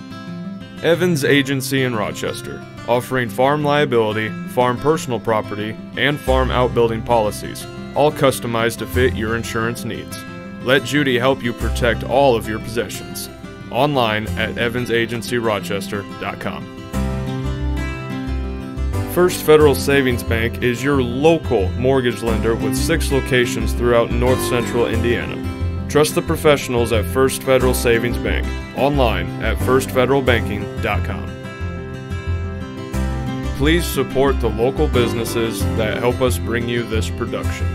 A: Evans Agency in Rochester, offering farm liability, farm personal property, and farm outbuilding policies, all customized to fit your insurance needs. Let Judy help you protect all of your possessions. Online at evansagencyrochester.com. First Federal Savings Bank is your local mortgage lender with 6 locations throughout north central Indiana. Trust the professionals at First Federal Savings Bank. Online at firstfederalbanking.com. Please support the local businesses that help us bring you this production.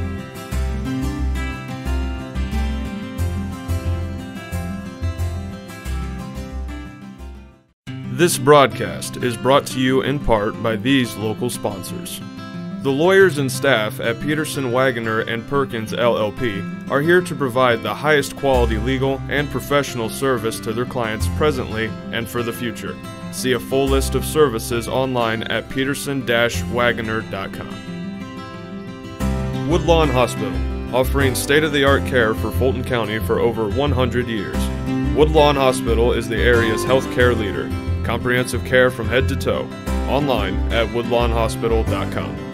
A: This broadcast is brought to you in part by these local sponsors. The lawyers and staff at Peterson, Wagoner & Perkins LLP are here to provide the highest quality legal and professional service to their clients presently and for the future. See a full list of services online at peterson-wagoner.com. Woodlawn Hospital, offering state-of-the-art care for Fulton County for over 100 years. Woodlawn Hospital is the area's healthcare leader. Comprehensive care from head to toe. Online at woodlawnhospital.com.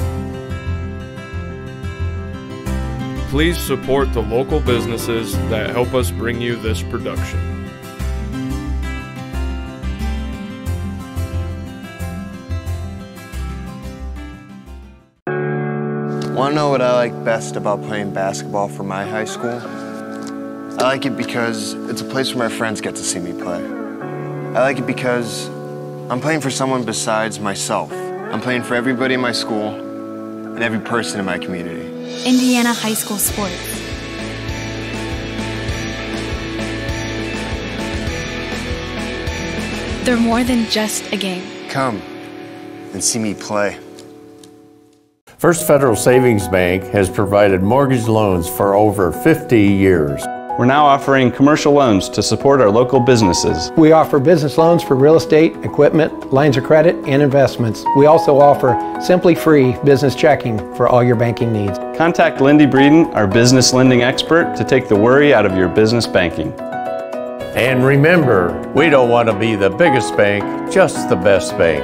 A: Please support the local businesses that help us bring you this production.
K: Want to know what I like best about playing basketball for my high school? I like it because it's a place where my friends get to see me play. I like it because I'm playing for someone besides myself. I'm playing for everybody in my school and every person in my community.
H: Indiana high school sports. They're more than just a game.
K: Come and see me play.
L: First Federal Savings Bank has provided mortgage loans for over 50 years.
M: We're now offering commercial loans to support our local businesses.
N: We offer business loans for real estate, equipment, lines of credit, and investments. We also offer Simply Free business checking for all your banking needs.
M: Contact Lindy Breeden, our business lending expert, to take the worry out of your business banking.
L: And remember, we don't want to be the biggest bank, just the best bank.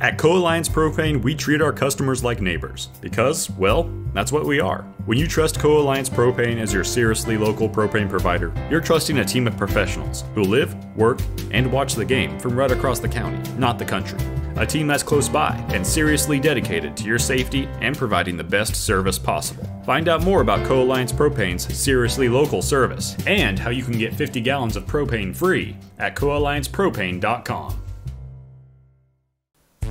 J: At Co-Alliance Propane, we treat our customers like neighbors because, well, that's what we are. When you trust Co-Alliance Propane as your seriously local propane provider, you're trusting a team of professionals who live, work, and watch the game from right across the county, not the country. A team that's close by and seriously dedicated to your safety and providing the best service possible. Find out more about Co-Alliance Propane's seriously local service and how you can get 50 gallons of propane free at coalliancepropane.com.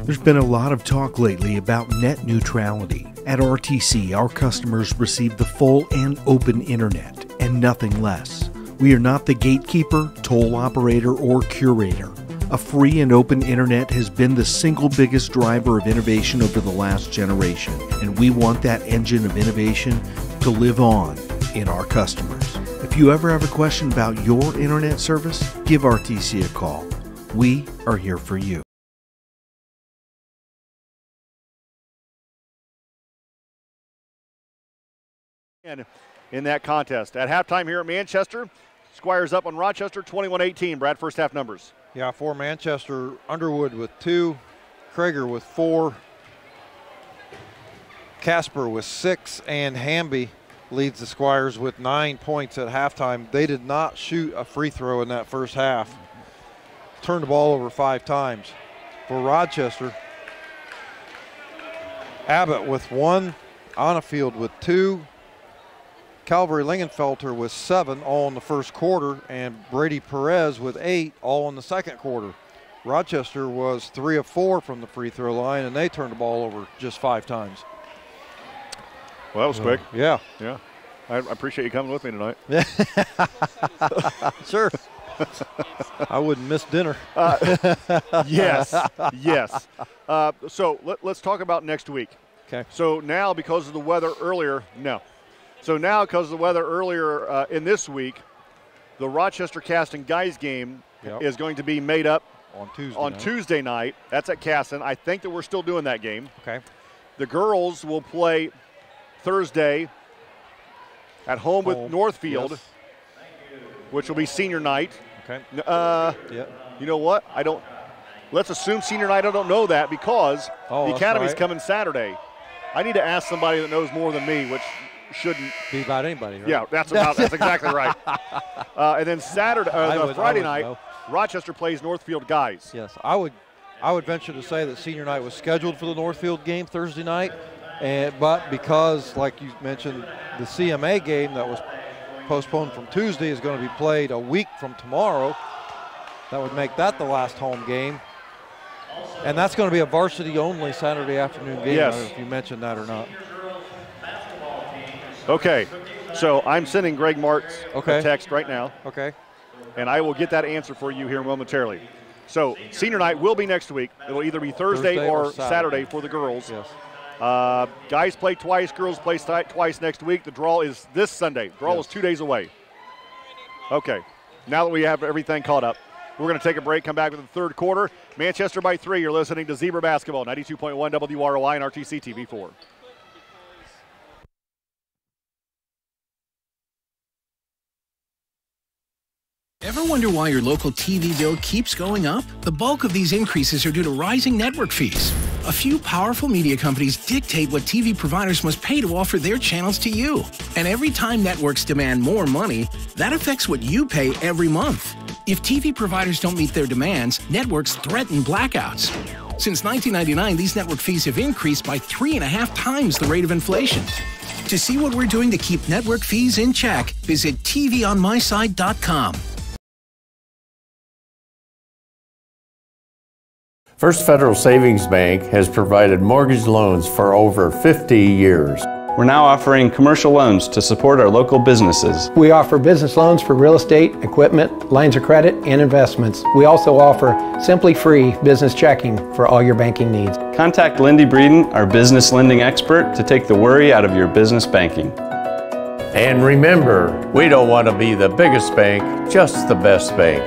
I: There's been a lot of talk lately about net neutrality. At RTC, our customers receive the full and open internet, and nothing less. We are not the gatekeeper, toll operator, or curator. A free and open internet has been the single biggest driver of innovation over the last generation, and we want that engine of innovation to live on in our customers. If you ever have a question about your internet service, give RTC a call. We are here for you.
D: In that contest. At halftime here at Manchester, Squires up on Rochester 21-18. Brad, first half numbers.
F: Yeah, for Manchester, Underwood with 2, Krager with 4, Casper with 6, and Hamby leads the Squires with 9 points at halftime. They did not shoot a free throw in that first half. Turned the ball over 5 times. For Rochester, Abbott with 1, Onafield with 2, Calvary Lingenfelter with 7, all in the first quarter, and Brady Perez with 8, all in the second quarter. Rochester was 3 of 4 from the free throw line, and they turned the ball over just 5 times.
D: Well, that was quick.
F: Yeah.
D: Yeah. I appreciate you coming with me tonight.
F: Sure. I wouldn't miss dinner.
D: Yes, yes. So let's talk about next week.
F: Okay.
D: So now, because of the weather earlier, So now, because of the weather earlier in this week, the Rochester Caston guys game is going to be made up
F: on
D: Tuesday night. That's at Caston. I think that we're still doing that game.
F: Okay.
D: The girls will play Thursday at home with Northfield, which will be senior night.
F: Okay.
D: You know what? Let's assume senior night. I don't know that because the Academy's coming Saturday. I need to ask somebody that knows more than me, which shouldn't
F: be about anybody, right?
D: Yeah, that's exactly right. And then Friday night, Rochester plays Northfield guys.
F: Yes, I would venture to say that senior night was scheduled for the Northfield game Thursday night, but because, like you mentioned, the CMA game that was postponed from Tuesday is going to be played a week from tomorrow, that would make that the last home game. And that's going to be a varsity-only Saturday afternoon game.
D: Yes.
F: I don't know if you mentioned that or not.
D: Okay, so I'm sending Greg Martz a text right now.
F: Okay.
D: And I will get that answer for you here momentarily. So senior night will be next week. It will either be Thursday or Saturday for the girls.
F: Yes.
D: Guys play twice, girls play twice next week. The draw is this Sunday. The draw is 2 days away. Okay, now that we have everything caught up, we're going to take a break, come back with the third quarter. Manchester by 3. You're listening to Zebra Basketball, 92.1 WROI and RTC TV4.
O: Ever wonder why your local TV bill keeps going up? The bulk of these increases are due to rising network fees. A few powerful media companies dictate what TV providers must pay to offer their channels to you. And every time networks demand more money, that affects what you pay every month. If TV providers don't meet their demands, networks threaten blackouts. Since 1999, these network fees have increased by 3.5 times the rate of inflation. To see what we're doing to keep network fees in check, visit tvonmyside.com.
L: First Federal Savings Bank has provided mortgage loans for over 50 years.
M: We're now offering commercial loans to support our local businesses.
N: We offer business loans for real estate, equipment, lines of credit, and investments. We also offer Simply Free business checking for all your banking needs.
M: Contact Lindy Breeden, our business lending expert, to take the worry out of your business banking.
L: And remember, we don't want to be the biggest bank, just the best bank.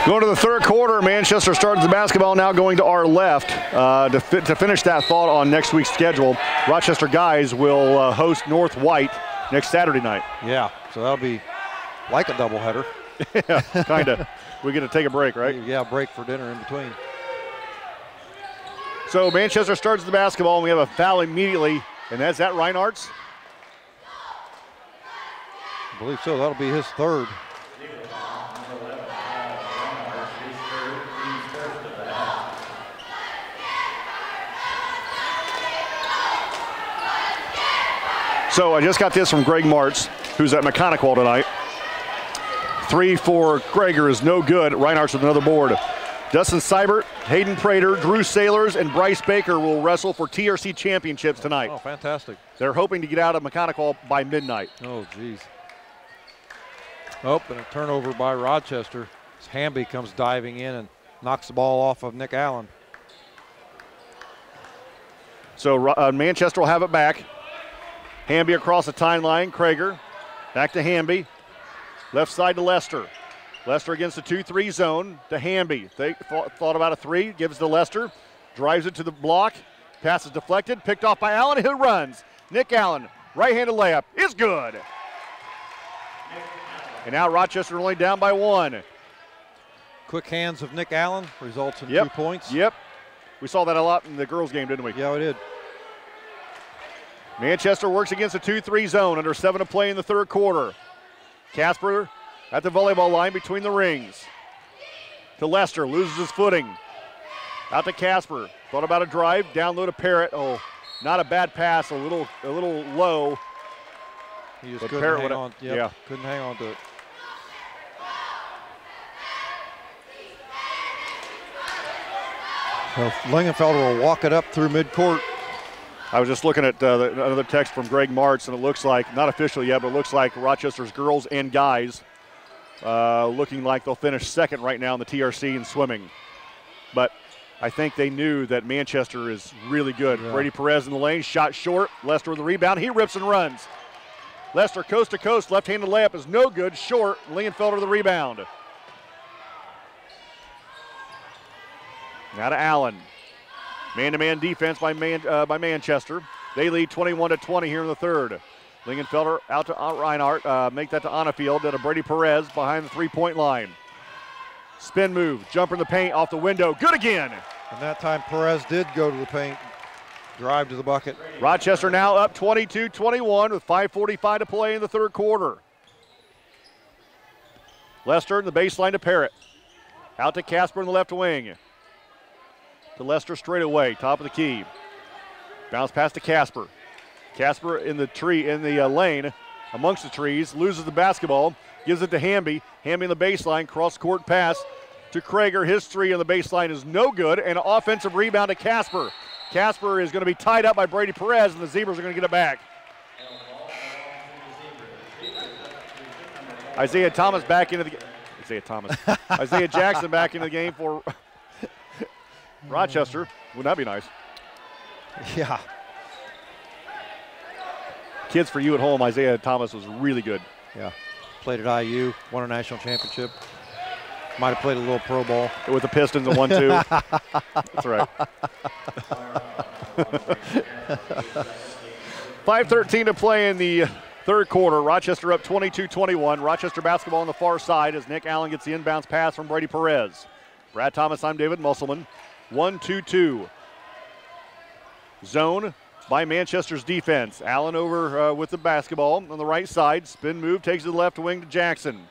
D: Going to the third quarter, Manchester starts the basketball, now going to our left. To finish that thought on next week's schedule, Rochester guys will host North White next Saturday night.
F: Yeah, so that'll be like a doubleheader.
D: Yeah, kind of. We get to take a break, right?
F: Yeah, break for dinner in between.
D: So Manchester starts the basketball, and we have a foul immediately, and that's at Reinhardt's.
F: I believe so. That'll be his third.
D: So I just got this from Greg Martz, who's at Mechanical tonight. 3 for Greger is no good. Reinhardt's with another board. Dustin Seibert, Hayden Prater, Drew Sailors, and Bryce Baker will wrestle for TRC championships tonight.
F: Oh, fantastic.
D: They're hoping to get out of Mechanical by midnight.
F: Oh, geez. Oh, and a turnover by Rochester. Hamby comes diving in and knocks the ball off of Nick Allen.
D: So Manchester will have it back. Hamby across the timeline. Krager back to Hamby. Left side to Lester. Lester against the 2-3 zone to Hamby. They thought about a 3. Gives to Lester. Drives it to the block. Pass is deflected. Picked off by Allen, who runs. Nick Allen Right-handed layup is good. And now Rochester only down by 1.
F: Quick hands of Nick Allen results in 2 points.
D: Yep. We saw that a lot in the girls' game, didn't we?
F: Yeah, we did.
D: Manchester works against a 2-3 zone. Under 7 to play in the third quarter. Casper at the volleyball line between the rings. To Lester, loses his footing. Out to Casper. Thought about a drive. Down low to Parrott. Oh, not a bad pass. A little low.
F: He just couldn't hang on. Yep,
D: yeah,
F: couldn't hang on to it. So Lingenfelder will walk it up through midcourt.
D: I was just looking at another text from Greg Martz, and it looks like, not official yet, but it looks like Rochester's girls and guys looking like they'll finish second right now in the TRC in swimming. But I think they knew that Manchester is really good. Yeah. Brady Perez in the lane, shot short. Lester with the rebound. He rips and runs. Lester coast to coast, left-handed layup is no good, short. Lingenfelder the rebound. Now to Allen. Man-to-man defense by Manchester. They lead 21-20 here in the third. Lingenfelder out to Reinhardt. Make that to Onafield. To Brady Perez behind the three-point line. Spin move. Jumper in the paint off the window. Good again.
F: And that time Perez did go to the paint. Drive to the bucket.
D: Rochester now up 22-21 with 5:45 to play in the third quarter. Lester in the baseline to Parrott. Out to Casper in the left wing. To Lester straight away, top of the key. Bounce pass to Casper. Casper in the lane, amongst the trees, loses the basketball, gives it to Hamby. Hamby in the baseline, cross-court pass to Krager. His three on the baseline is no good, and an offensive rebound to Casper. Casper is going to be tied up by Brady Perez, and the Zebras are going to get it back. Isaiah Thomas back into the game. Isaiah Jackson back into the game for Rochester. Wouldn't that be nice?
F: Yeah.
D: Kids, for you at home, Isaiah Thomas was really good.
F: Yeah. Played at IU, won a national championship. Might have played a little pro ball.
D: With the Pistons and 1-2. That's right. 5:13 to play in the third quarter. Rochester up 22-21. Rochester basketball on the far side as Nick Allen gets the inbounds pass from Brady Perez. Brad Thomas, I'm David Musselman. 1-2-2. Zone by Manchester's defense. Allen over with the basketball on the right side. Spin move, takes it to the left wing to Jackson.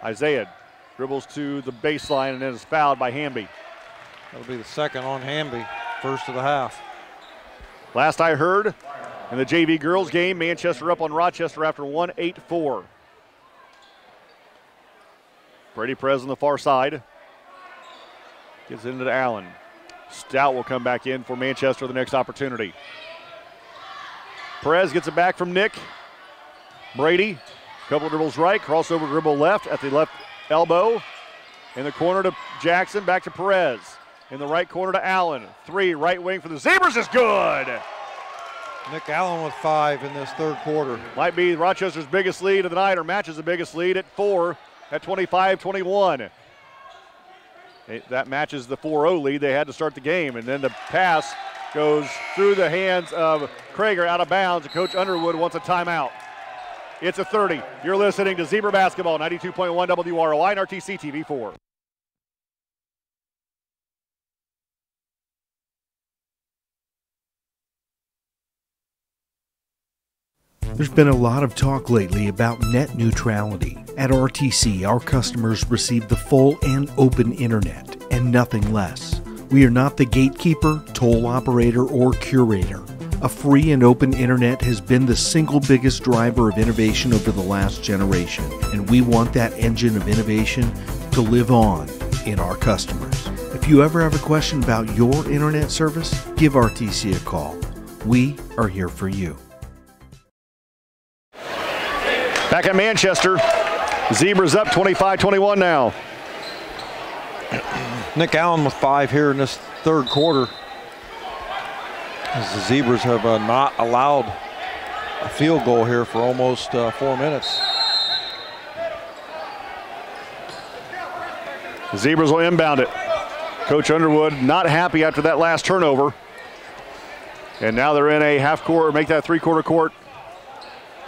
D: Isaiah dribbles to the baseline and then is fouled by Hamby.
F: That'll be the second on Hamby, first of the half.
D: Last I heard, in the JV girls game, Manchester up on Rochester after 1-8-4. Brady Perez on the far side. Gets into to Allen. Stout will come back in for Manchester the next opportunity. Perez gets it back from Nick. Brady, couple dribbles right, crossover dribble left at the left elbow. In the corner to Jackson, back to Perez. In the right corner to Allen. Three, right wing for the Zebras is good.
F: Nick Allen with 5 in this third quarter.
D: Might be Rochester's biggest lead of the night, or matches the biggest lead at 4 at 25-21. That matches the 4-0 lead they had to start the game. And then the pass goes through the hands of Krager out of bounds, and Coach Underwood wants a timeout. It's a 30. You're listening to Zebra Basketball, 92.1 WROI and RTC TV4.
I: There's been a lot of talk lately about net neutrality. At RTC, our customers receive the full and open internet and nothing less. We are not the gatekeeper, toll operator, or curator. A free and open internet has been the single biggest driver of innovation over the last generation, and we want that engine of innovation to live on in our customers. If you ever have a question about your internet service, give RTC a call. We are here for you.
D: Back at Manchester, Zebras up 25-21 now.
F: Nick Allen with 5 here in this third quarter. As the Zebras have not allowed a field goal here for almost 4 minutes.
D: The Zebras will inbound it. Coach Underwood not happy after that last turnover. And now they're in a half court, make that three-quarter court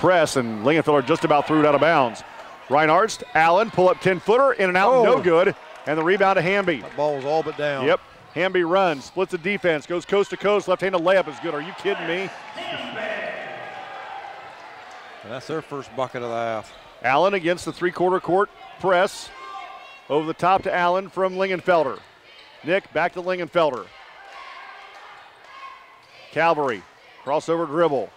D: press, and Lingenfelder just about threw it out of bounds. Reinhardt, Allen, pull up 10-footer, in and out, no good. And the rebound to Hamby.
F: That ball was all but down.
D: Yep. Hamby runs, splits the defense, goes coast to coast, left-handed layup is good. Are you kidding me?
F: And that's their first bucket of the half.
D: Allen against the three-quarter court press. Over the top to Allen from Lingenfelder. Nick back to Lingenfelder. Cavalry, crossover dribble.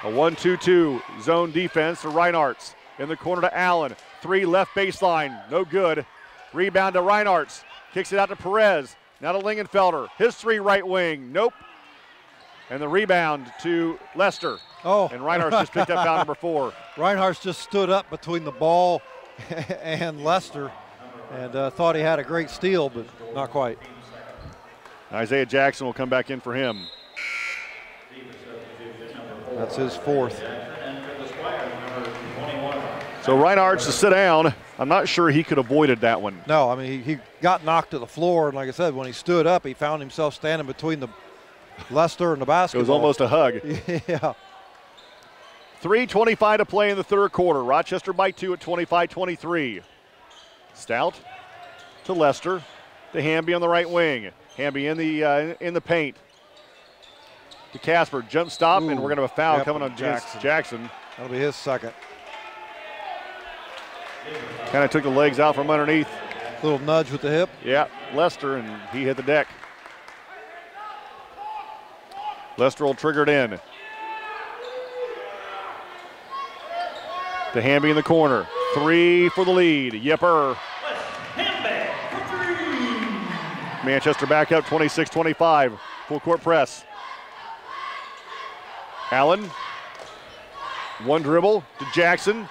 D: A 1-2-2 zone defense to Reinhardt. In the corner to Allen. 3 left baseline, no good. Rebound to Reinhardt. Kicks it out to Perez. Now to Lingenfelder. His 3 right wing, nope. And the rebound to Lester.
F: Oh.
D: And Reinhardt just picked up foul number 4.
F: Reinhardt just stood up between the ball and Lester and thought he had a great steal, but not quite.
D: Isaiah Jackson will come back in for him.
F: That's his 4th.
D: So Reinhardt's to sit down. I'm not sure he could have avoided that one.
F: No, I mean, he got knocked to the floor, and like I said, when he stood up, he found himself standing between the Lester and the basketball.
D: It was almost a hug.
F: Yeah.
D: 3:25 to play in the third quarter. Rochester by 2 at 25-23. Stout to Lester, to Hamby on the right wing. Hamby in the paint. To Casper, jump stop, and we're going to have a foul coming on Jackson.
F: That'll be his second.
D: Kind of took the legs out from underneath.
F: Little nudge with the hip.
D: Yeah, Lester, and he hit the deck. Lester will trigger it in. To Hamby in the corner. 3 for the lead. Yepper. Manchester back up 26-25. Full court press. Allen. 1 dribble to Jackson.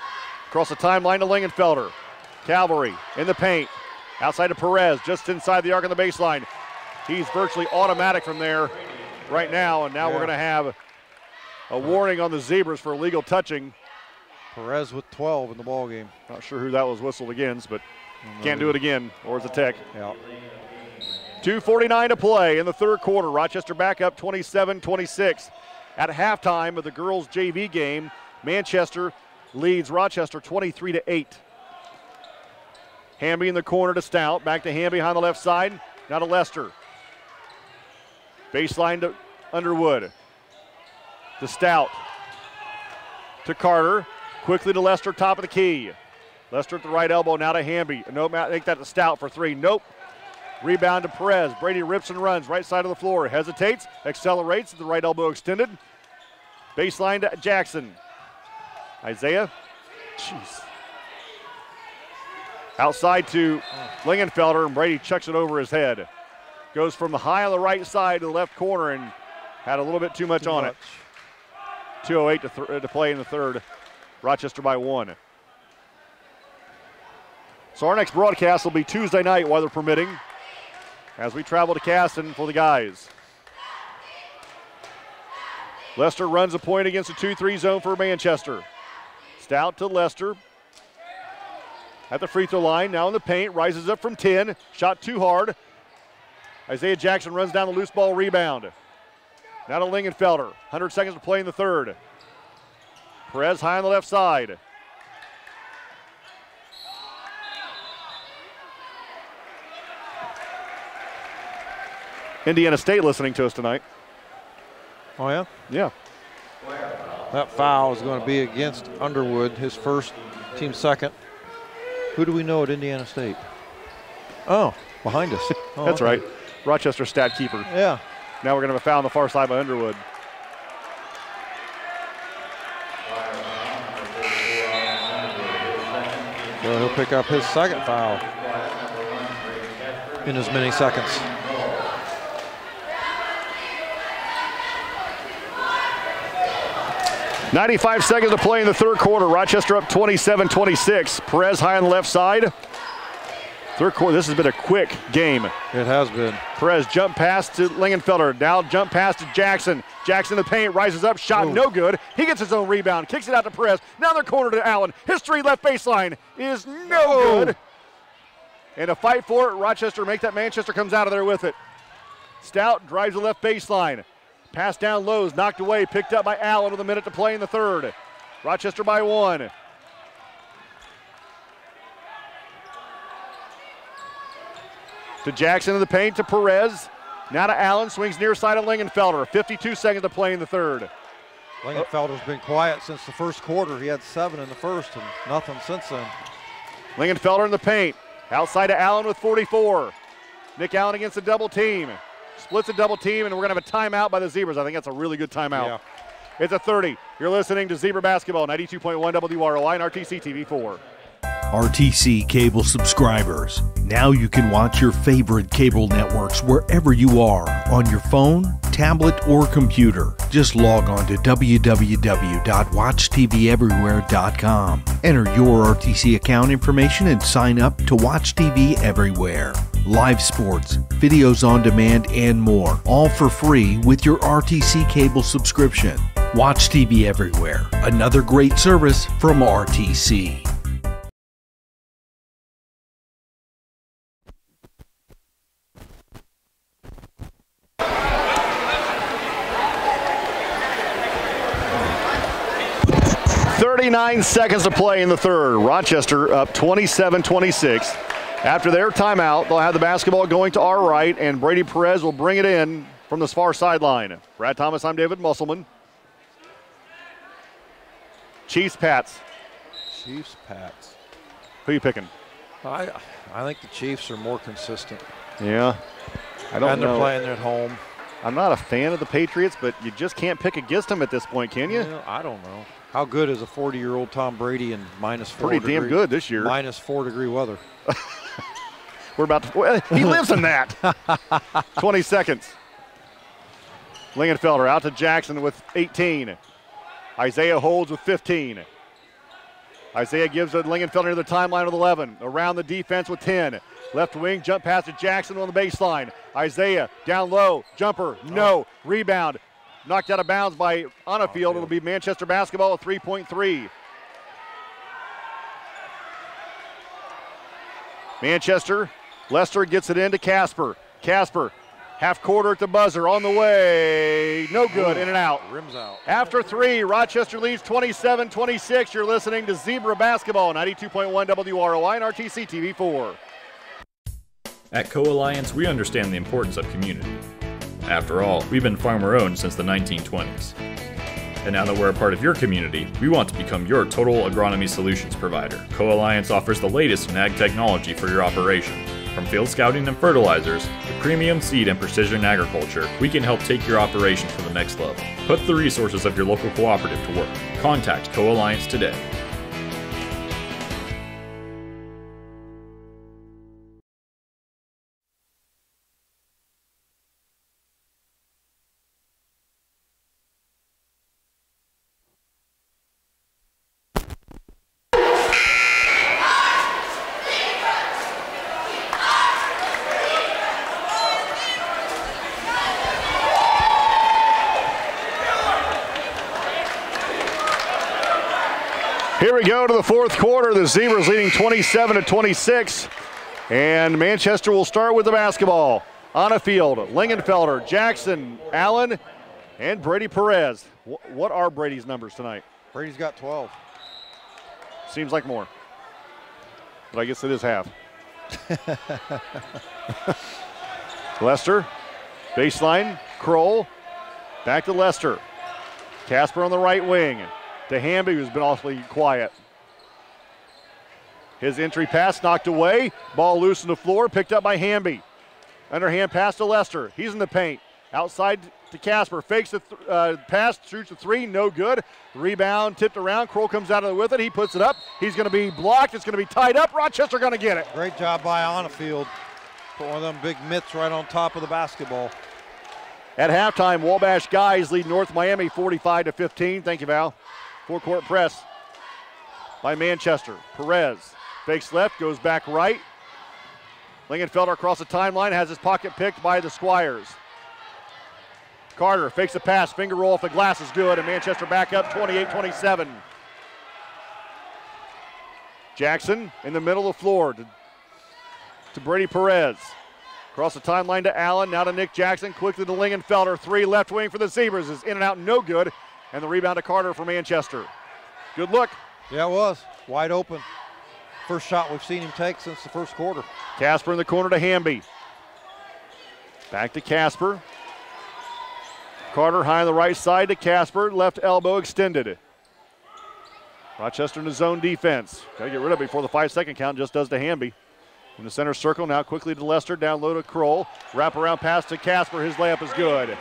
D: Across the timeline to Lingenfelder. Cavalry in the paint. Outside to Perez, just inside the arc on the baseline. He's virtually automatic from there right now, and now we're going to have a warning on the Zebras for illegal touching.
F: Perez with 12 in the ball game.
D: Not sure who that was whistled against, but can't do it again, or it's a tech.
F: Yeah.
D: 2:49 to play in the third quarter. Rochester back up 27-26. At halftime of the girls' JV game, Manchester leads Rochester 23-8. Hamby in the corner to Stout. Back to Hamby on the left side. Now to Lester. Baseline to Underwood. To Stout. To Carter. Quickly to Lester, top of the key. Lester at the right elbow, now to Hamby. Nope, I think that to Stout for 3. Nope. Rebound to Perez. Brady rips and runs, right side of the floor. Hesitates, accelerates, the right elbow extended. Baseline to Jackson. Isaiah. Jeez. Outside to Lingenfelder, and Brady chucks it over his head. Goes from the high on the right side to the left corner and had a little bit too much on it. 2:08 to play in the third. Rochester by 1. So our next broadcast will be Tuesday night, weather permitting, as we travel to Caston for the guys. Lester runs a point against a 2-3 zone for Manchester. Stout to Lester. At the free throw line, now in the paint, rises up from 10. Shot too hard. Isaiah Jackson runs down the loose ball rebound. Now to Lingenfelder. 100 seconds to play in the third. Perez high on the left side. Indiana State listening to us tonight.
F: Oh, yeah?
D: Yeah.
F: That foul is going to be against Underwood, his first, team second. Who do we know at Indiana State? Oh, behind us. Oh,
D: that's right. Rochester stat keeper.
F: Yeah.
D: Now we're going to have a foul on the far side by Underwood.
F: So he'll pick up his second foul in as many seconds.
D: .95 seconds to play in the third quarter. Rochester up 27-26. Perez high on the left side. Third quarter, this has been a quick game.
F: It has been.
D: Perez jump pass to Lingenfelder. Now jump pass to Jackson. Jackson in the paint, rises up, shot no good. He gets his own rebound, kicks it out to Perez. Now they're corner to Allen. His 3 left baseline is no good. And a fight for it. Rochester make that. Manchester comes out of there with it. Stout drives the left baseline. Pass down lows, knocked away, picked up by Allen with a minute to play in the third. Rochester by 1. To Jackson in the paint, to Perez. Now to Allen, swings near side of Lingenfelder. 52 seconds to play in the third.
F: Lingenfelder's been quiet since the first quarter. He had 7 in the first and nothing since then.
D: Lingenfelder in the paint. Outside to Allen with 44. Nick Allen against a double team. Splits a double team, and we're going to have a timeout by the Zebras. I think that's a really good timeout.
F: Yeah.
D: It's a 30. You're listening to Zebra Basketball, 92.1 WROI and RTC TV4.
I: RTC cable subscribers. Now you can watch your favorite cable networks wherever you are on your phone, tablet, or computer. Just log on to www.watchtveverywhere.com. Enter your RTC account information and sign up to watch TV everywhere. Live sports, videos on demand, and more, all for free with your RTC cable subscription. Watch TV everywhere. Another great service from RTC.
D: .39 seconds to play in the third. Rochester up 27-26. After their timeout, they'll have the basketball going to our right, and Brady Perez will bring it in from this far sideline. Brad Thomas, I'm David Musselman. Chiefs, Pats.
F: Chiefs, Pats.
D: Who are you picking?
F: I think the Chiefs are more consistent.
D: Yeah. I don't know.
F: And they're playing at home.
D: I'm not a fan of the Patriots, but you just can't pick against them at this point, can you?
F: Well, I don't know. How good is a 40-year-old Tom Brady in -4
D: Pretty damn good this year.
F: -4 degree weather.
D: We're about to, well, he lives in that. 20 seconds. Lingenfelder out to Jackson with 18. Isaiah holds with 15. Isaiah gives it Lingenfelder near the timeline with 11. Around the defense with 10. Left wing, jump pass to Jackson on the baseline. Isaiah down low, jumper, no. Rebound, knocked out of bounds by Onafield. It'll be Manchester basketball at 3.3. Manchester, Lester gets it into Casper. Casper, half quarter at the buzzer, on the way. No good, in and out.
F: Rims out.
D: After 3, Rochester leads 27-26. You're listening to Zebra Basketball, 92.1 WROI and RTC TV4.
J: At Co-Alliance, we understand the importance of community. After all, we've been farmer-owned since the 1920s. And now that we're a part of your community, we want to become your total agronomy solutions provider. Co-Alliance offers the latest in ag technology for your operation. From field scouting and fertilizers to premium seed and precision agriculture, we can help take your operation to the next level. Put the resources of your local cooperative to work. Contact Co-Alliance today.
D: Here we go to the fourth quarter. The Zebras leading 27-26. And Manchester will start with the basketball. On a field, Lingenfelder, Jackson, Allen, and Brady Perez. What are Brady's numbers tonight?
F: Brady's got 12.
D: Seems like more. But I guess it is half. Lester, baseline, Kroll, back to Lester. Casper on the right wing. To Hamby, who's been awfully quiet. His entry pass knocked away. Ball loose on the floor, picked up by Hamby. Underhand pass to Lester. He's in the paint. Outside to Casper. Fakes the pass, shoots a 3, no good. Rebound tipped around. Kroll comes out of it with it. He puts it up. He's going to be blocked. It's going to be tied up. Rochester going to get it.
F: Great job by Onafield. Put one of them big mitts right on top of the basketball.
D: At halftime, Wabash guys lead North Miami 45-15. Thank you, Val. Four-court press by Manchester. Perez fakes left, goes back right. Lingenfelder across the timeline, has his pocket picked by the Squires. Carter fakes a pass, finger roll off the glass is good, and Manchester back up 28-27. Jackson in the middle of the floor to Brady Perez. Across the timeline to Allen, now to Nick Jackson, quickly to Lingenfelder. 3 left wing for the Zebras is in and out, no good. And the rebound to Carter for Manchester. Good look.
F: Yeah, it was. Wide open. First shot we've seen him take since the first quarter.
D: Casper in the corner to Hamby. Back to Casper. Carter high on the right side to Casper. Left elbow extended. Rochester in the zone defense. Got to get rid of it before the 5-second count. Just does to Hamby. In the center circle, now quickly to Lester. Down low to Kroll. Wraparound pass to Casper. His layup is good.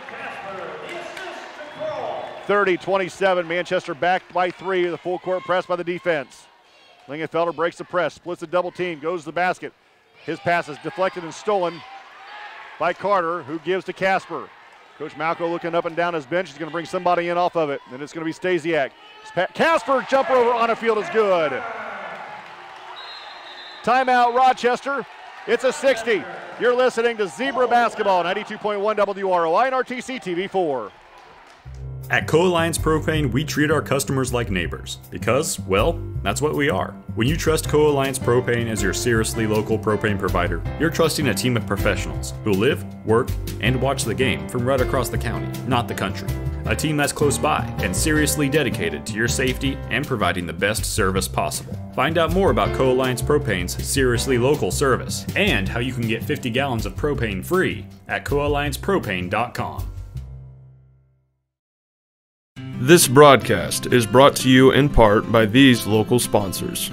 D: 30-27. Manchester backed by 3. The full court press by the defense. Lingenfelder breaks the press. Splits the double team. Goes to the basket. His pass is deflected and stolen by Carter, who gives to Casper. Coach Malco looking up and down his bench. He's going to bring somebody in off of it. And it's going to be Stasiak. Casper, jumper over on a field is good. Timeout, Rochester. It's a 60. You're listening to Zebra Basketball, 92.1 WROI and RTC TV4.
J: At Co-Alliance Propane, we treat our customers like neighbors because, well, that's what we are. When you trust Co-Alliance Propane as your seriously local propane provider, you're trusting a team of professionals who live, work, and watch the game from right across the county, not the country. A team that's close by and seriously dedicated to your safety and providing the best service possible. Find out more about Co-Alliance Propane's seriously local service and how you can get 50 gallons of propane free at coalliancepropane.com.
A: This broadcast is brought to you in part by these local sponsors.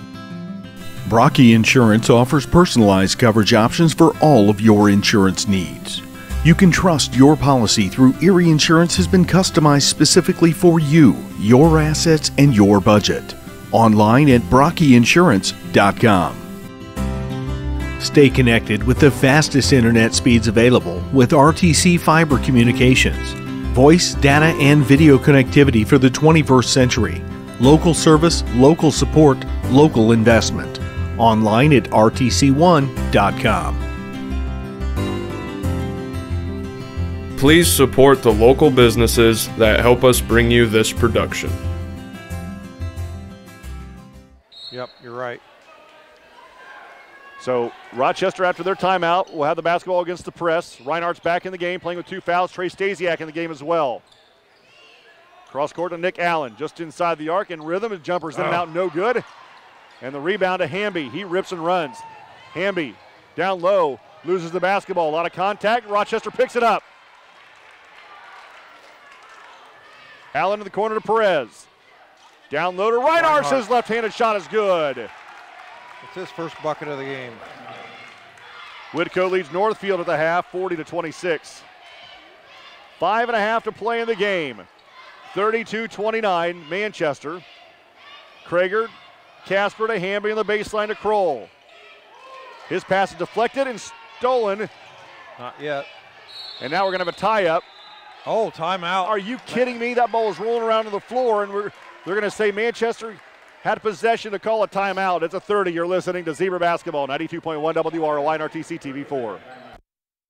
I: Brocky Insurance offers personalized coverage options for all of your insurance needs. You can trust your policy through Erie Insurance has been customized specifically for you, your assets, and your budget. Online at brockyinsurance.com. Stay connected with the fastest internet speeds available with RTC Fiber Communications. Voice, data, and video connectivity for the 21st century. Local service, local support, local investment. Online at rtc1.com.
A: Please support the local businesses that help us bring you this production.
F: Yep, you're right.
D: So Rochester, after their timeout, will have the basketball against the press. Reinhardt's back in the game, playing with 2 fouls. Trey Stasiak in the game as well. Cross court to Nick Allen, just inside the arc in rhythm. His jumper's in and out, no good. And the rebound to Hamby. He rips and runs. Hamby down low, loses the basketball. A lot of contact. Rochester picks it up. Allen in the corner to Perez. Down low to Reinhardt. His left-handed shot is good.
F: It's his first bucket of the game.
D: Whitco leads Northfield at the half, 40-26. 5.5 to play in the game. 32-29, Manchester. Krager, Casper to Hamby on the baseline to Kroll. His pass is deflected and stolen.
F: Not yet.
D: And now we're going to have a tie-up.
F: Oh, timeout.
D: Are you kidding me? That ball is rolling around on the floor, and they're going to say Manchester had possession to call a timeout. It's a 30. You're listening to Zebra Basketball, 92.1 WROI and RTC TV4.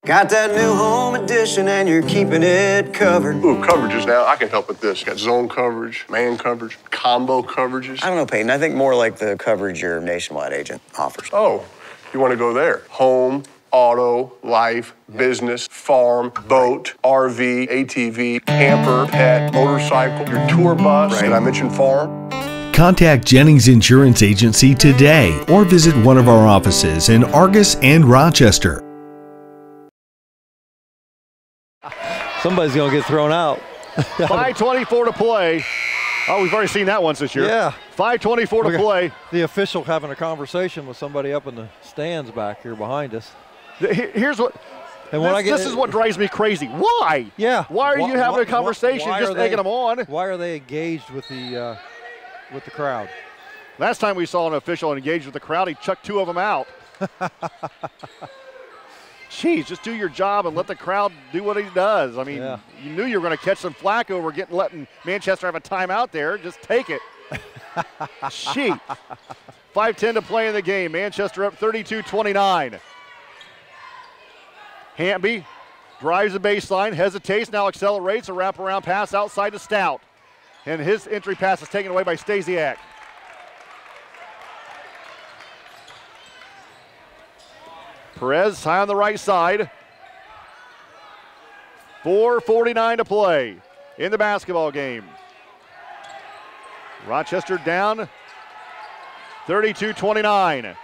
P: Got that new home edition and you're keeping it covered.
Q: Ooh, coverages now. I can help with this. Got zone coverage, man coverage, combo coverages.
P: I don't know, Peyton. I think more like the coverage your Nationwide agent offers.
Q: Oh, you want to go there. Home, auto, life, business, farm, boat, RV, ATV, camper, pet, motorcycle, your tour bus. Did I mention farm?
I: Contact Jennings Insurance Agency today or visit one of our offices in Argus and Rochester.
F: Somebody's going to get thrown out.
D: 5:24 to play. Oh, we've already seen that once this year.
F: Yeah.
D: 5:24 to play.
F: The official having a conversation with somebody up in the stands back here behind us.
D: Here's what.
F: And when
D: this is what drives me crazy. Why?
F: Yeah.
D: Why are you having a conversation just egging them on?
F: Why are they engaged with the crowd?
D: Last time we saw an official engaged with the crowd, he chucked 2 of them out. Jeez, just do your job and let the crowd do what he does. I mean, You knew you were going to catch some flack over letting Manchester have a timeout there. Just take it. Jeez. 5:10 to play in the game. Manchester up 32-29. Hamby drives the baseline, hesitates, now accelerates, a wraparound pass outside to Stout. And his entry pass is taken away by Stasiak. Perez high on the right side. 4:49 to play in the basketball game. Rochester down 32-29.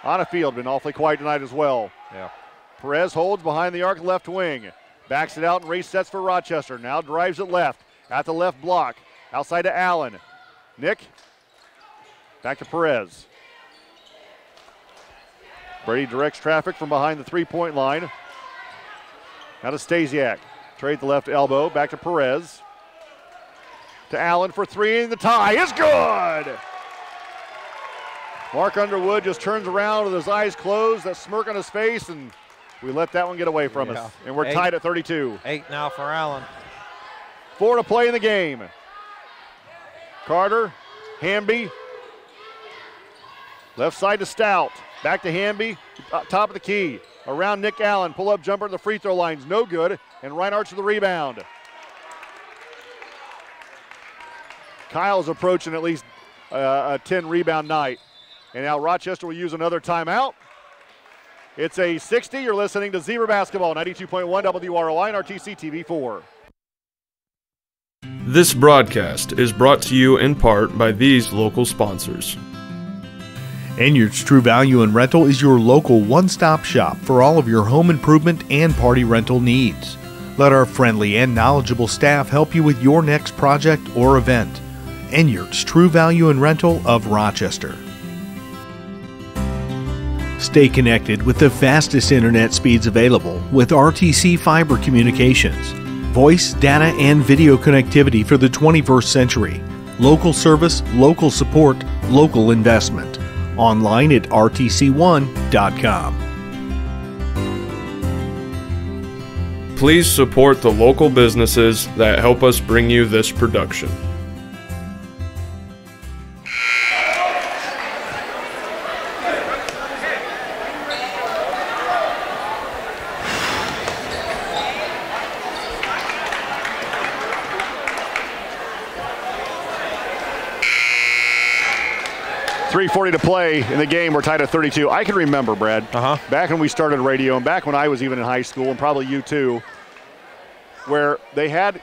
D: On a field, been awfully quiet tonight as well.
F: Yeah.
D: Perez holds behind the arc left wing. Backs it out and resets for Rochester. Now drives it left at the left block. Outside to Allen. Nick. Back to Perez. Brady directs traffic from behind the three-point line. Now to Stasiak. Trade the left elbow. Back to Perez. To Allen for three, and the tie is good! Mark Underwood just turns around with his eyes closed, that smirk on his face, and we let that one get away from us. And we're tied at 32.
F: 8 now for Allen.
D: 4 to play in the game. Carter, Hamby. Left side to Stout. Back to Hamby, top of the key. Around Nick Allen, pull-up jumper to the free throw line's no good, and Reinhardt to the rebound. Kyle's approaching at least a 10-rebound night. And now Rochester will use another timeout. It's a 60. You're listening to Zebra Basketball, 92.1 WROI and RTC TV4.
A: This broadcast is brought to you in part by these local sponsors.
I: Enyards True Value and Rental is your local one-stop shop for all of your home improvement and party rental needs. Let our friendly and knowledgeable staff help you with your next project or event. Enyards True Value and Rental of Rochester. Stay connected with the fastest internet speeds available with RTC Fiber Communications. Voice, data, and video connectivity for the 21st century. Local service, local support, local investment. Online at rtc1.com.
A: Please support the local businesses that help us bring you this production.
D: .340 to play in the game. We're tied at 32. I can remember, Brad, back when we started radio and back when I was even in high school, and probably you too, where they had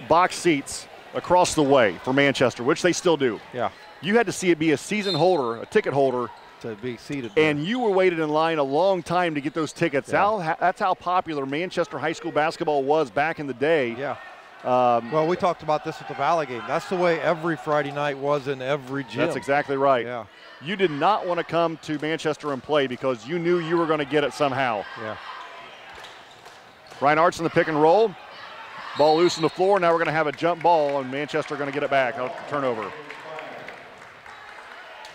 D: box seats across the way for Manchester, which they still do.
F: Yeah.
D: You had to see it be a season holder, a ticket holder,
F: to be seated.
D: And you were waited in line a long time to get those tickets.
F: Yeah.
D: That's how popular Manchester high school basketball was back in the day.
F: Yeah. Well, we talked about this at the Valley game. That's the way every Friday night was in every gym.
D: That's exactly right.
F: Yeah.
D: You did not want to come to Manchester and play because you knew you were going to get it somehow.
F: Yeah.
D: Reinhardt's in the pick and roll. Ball loose on the floor. Now we're going to have a jump ball, and Manchester going to get it back. Turnover.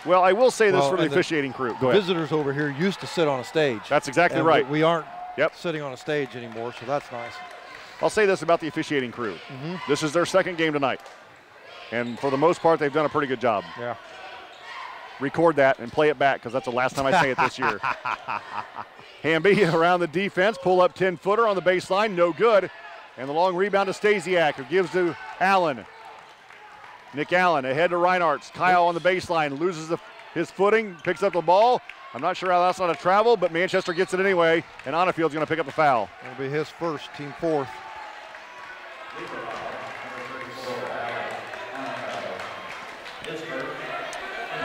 D: Well, I will say this for the officiating crew. Go ahead.
F: Visitors over here used to sit on a stage.
D: That's exactly right.
F: We aren't sitting on a stage anymore, so that's nice.
D: I'll say this about the officiating crew. This is their second game tonight. And for the most part, they've done a pretty good job.
F: Yeah.
D: Record that and play it back because that's the last time I say it this year. Hamby around the defense, pull up 10-footer on the baseline, no good. And the long rebound to Stasiak, who gives to Allen. Nick Allen ahead to Reinhardt's. Kyle on the baseline, loses his footing, picks up the ball. I'm not sure how that's not a travel, but Manchester gets it anyway, and Onifield's going to pick up the foul.
F: It'll be his first, team fourth.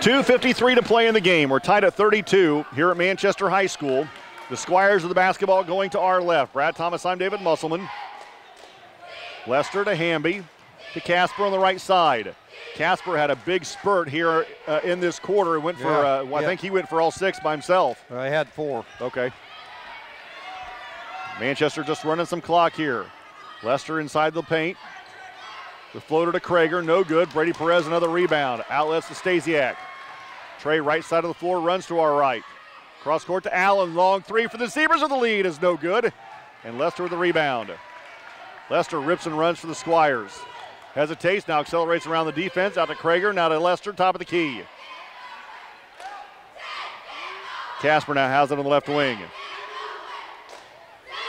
D: .253 to play in the game. We're tied at 32 here at Manchester High School. The Squires of the basketball going to our left. Brad Thomas, I'm David Musselman. Lester to Hamby, to Casper on the right side. Casper had a big spurt here in this quarter. It went for, I think he went for all 6 by himself.
F: I had 4.
D: Okay. Manchester just running some clock here. Lester inside the paint. The floater to Krager, no good. Brady Perez, another rebound. Outlets to Stasiak. Trey, right side of the floor, runs to our right. Cross court to Allen, long 3 for the Zebras of the lead is no good. And Lester with the rebound. Lester rips and runs for the Squires. Hesitates, now accelerates around the defense, out to Krager, now to Lester, top of the key. Casper now has it on the left wing.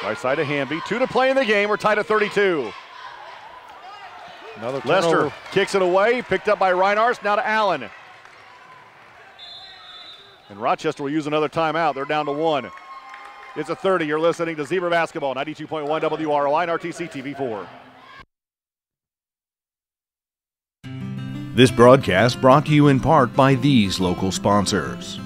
D: Right side to Hamby. 2 to play in the game, we're tied at 32.
F: Another turnover.
D: Lester kicks it away, picked up by Reinhardt, now to Allen. And Rochester will use another timeout, they're down to 1. It's a 30, you're listening to Zebra Basketball, 92.1 WROI and RTC TV4.
I: This broadcast brought to you in part by these local sponsors.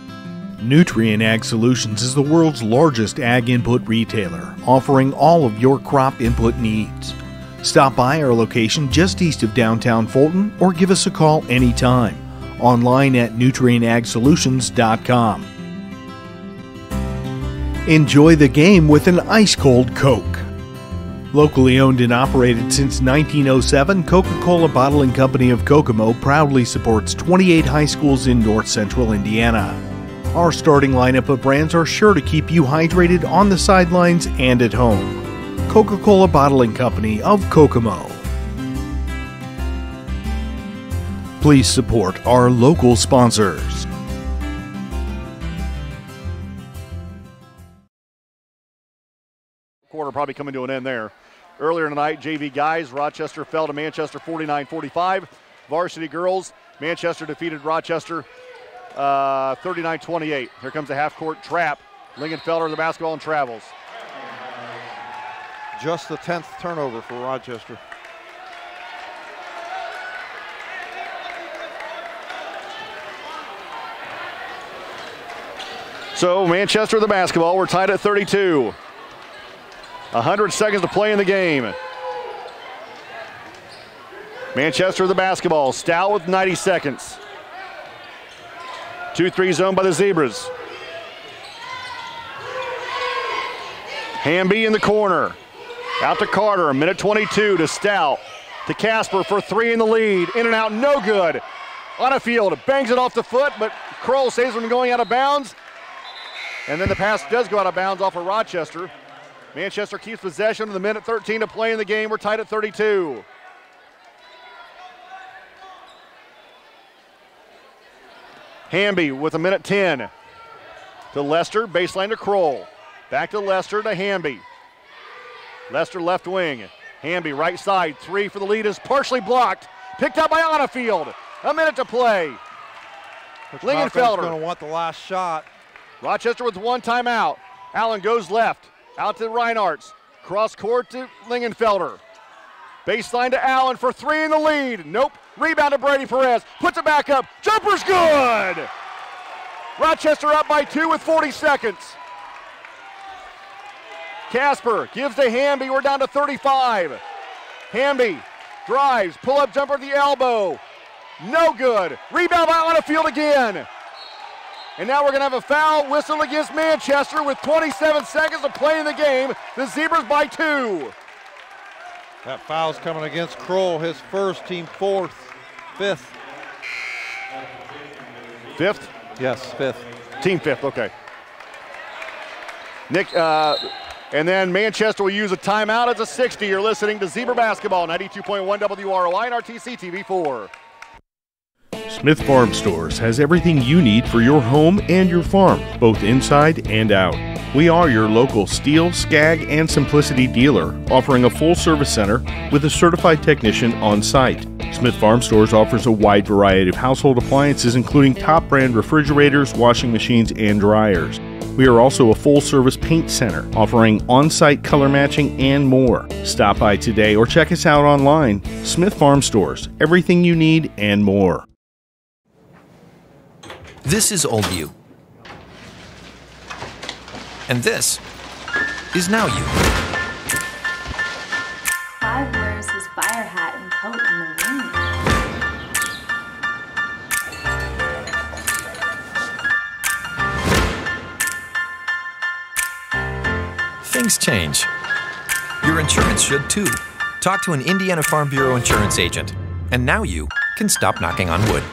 I: Nutrien Ag Solutions is the world's largest ag input retailer, offering all of your crop input needs. Stop by our location just east of downtown Fulton or give us a call anytime. Online at nutrienagsolutions.com. Enjoy the game with an ice-cold Coke. Locally owned and operated since 1907, Coca-Cola Bottling Company of Kokomo proudly supports 28 high schools in north central Indiana. Our starting lineup of brands are sure to keep you hydrated on the sidelines and at home. Coca-Cola Bottling Company of Kokomo. Please support our local sponsors.
D: Quarter probably coming to an end there. Earlier tonight, JV guys, Rochester fell to Manchester 49-45. Varsity girls, Manchester defeated Rochester 39-28. Here comes a half-court trap. Lingenfelder the basketball and travels.
F: Just the 10th turnover for Rochester.
D: So Manchester the basketball, we're tied at 32. 100 seconds to play in the game. Manchester the basketball, Stout with 90 seconds. 2-3 zone by the Zebras. Hamby in the corner. Out to Carter, a minute 22 to Stout. To Casper for three in the lead. In and out, no good. On a field, bangs it off the foot, but Kroll saves from going out of bounds. And then the pass does go out of bounds off of Rochester. Manchester keeps possession with a minute 13 to play in the game. We're tied at 32. Hamby with a minute 10 to Lester, baseline to Kroll. Back to Lester to Hamby. Lester left wing. Hamby right side, three for the lead is partially blocked. Picked up by Onafield. A minute to play. Lingenfelder
F: going to want the last shot.
D: Rochester with one timeout. Allen goes left. Out to Reinhardt. Cross court to Lingenfelder. Baseline to Allen for three in the lead. Nope. Rebound to Brady Perez. Puts it back up. Jumper's good. Rochester up by 2 with 40 seconds. Casper gives to Hamby. We're down to 35. Hamby drives. Pull-up jumper at the elbow. No good. Rebound by Onafield again. And now we're going to have a foul whistle against Manchester with 27 seconds to play in the game. The Zebras by 2.
F: That foul's coming against Kroll, his first, team fifth.
D: Fifth?
F: Yes, fifth.
D: Team fifth, okay. Nick, and then Manchester will use a timeout. It's a 60. You're listening to Zebra Basketball, 92.1 WROI and RTC TV4.
I: Smith Farm Stores has everything you need for your home and your farm, both inside and out. We are your local Steel, Skag, and Simplicity dealer, offering a full-service center with a certified technician on site. Smith Farm Stores offers a wide variety of household appliances, including top-brand refrigerators, washing machines, and dryers. We are also a full-service paint center, offering on-site color matching and more. Stop by today or check us out online. Smith Farm Stores, everything you need and more.
G: This is Old You. And this is Now You.
R: Clive wears his fire hat and coat in the rain.
G: Things change. Your insurance should too. Talk to an Indiana Farm Bureau insurance agent. And now you can stop knocking on wood.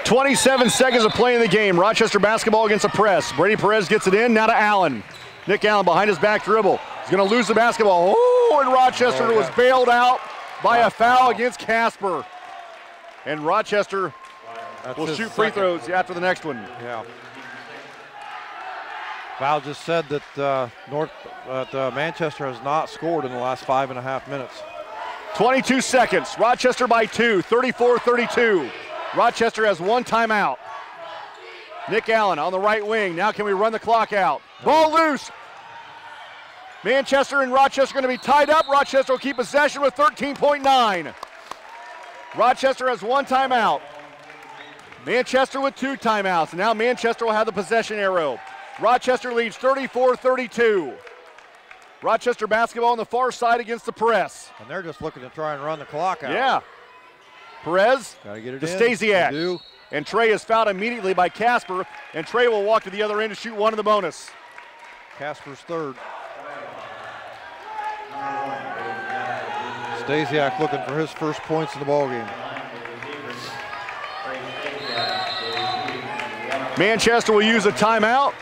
D: 27 seconds of play in the game. Rochester basketball against the press. Brady Perez gets it in, now to Allen. Nick Allen behind his back dribble. He's going to lose the basketball. Oh, and Rochester was bailed out by a foul against Casper. And Rochester will shoot free throws after the next one.
F: Yeah. Val just said that Manchester has not scored in the last 5.5 minutes.
D: 22 seconds. Rochester by 2, 34-32. Rochester has one timeout. Nick Allen on the right wing. Now can we run the clock out? Ball loose. Manchester and Rochester going to be tied up. Rochester will keep possession with 13.9. Rochester has one timeout. Manchester with 2 timeouts. Now Manchester will have the possession arrow. Rochester leads 34-32. Rochester basketball on the far side against the press.
F: And they're just looking to try and run the clock out.
D: Yeah. Perez
F: to
D: Stasiak. And Trey is fouled immediately by Casper, and Trey will walk to the other end to shoot one in the bonus.
F: Casper's third. Stasiak looking for his first points in the ballgame.
D: Manchester will use a timeout.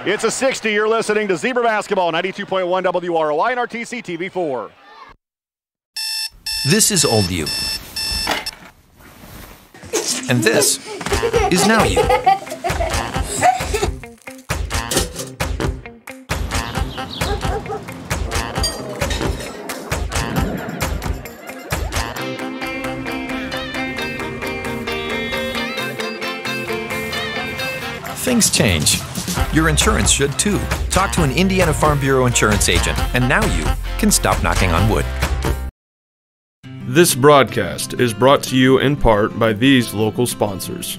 D: It's a 60. You're listening to Zebra Basketball, 92.1 WROI and RTC TV4.
G: This is old you. And this is now you. Things change. Your insurance should too. Talk to an Indiana Farm Bureau insurance agent, and now you can stop knocking on wood.
A: This broadcast is brought to you in part by these local sponsors.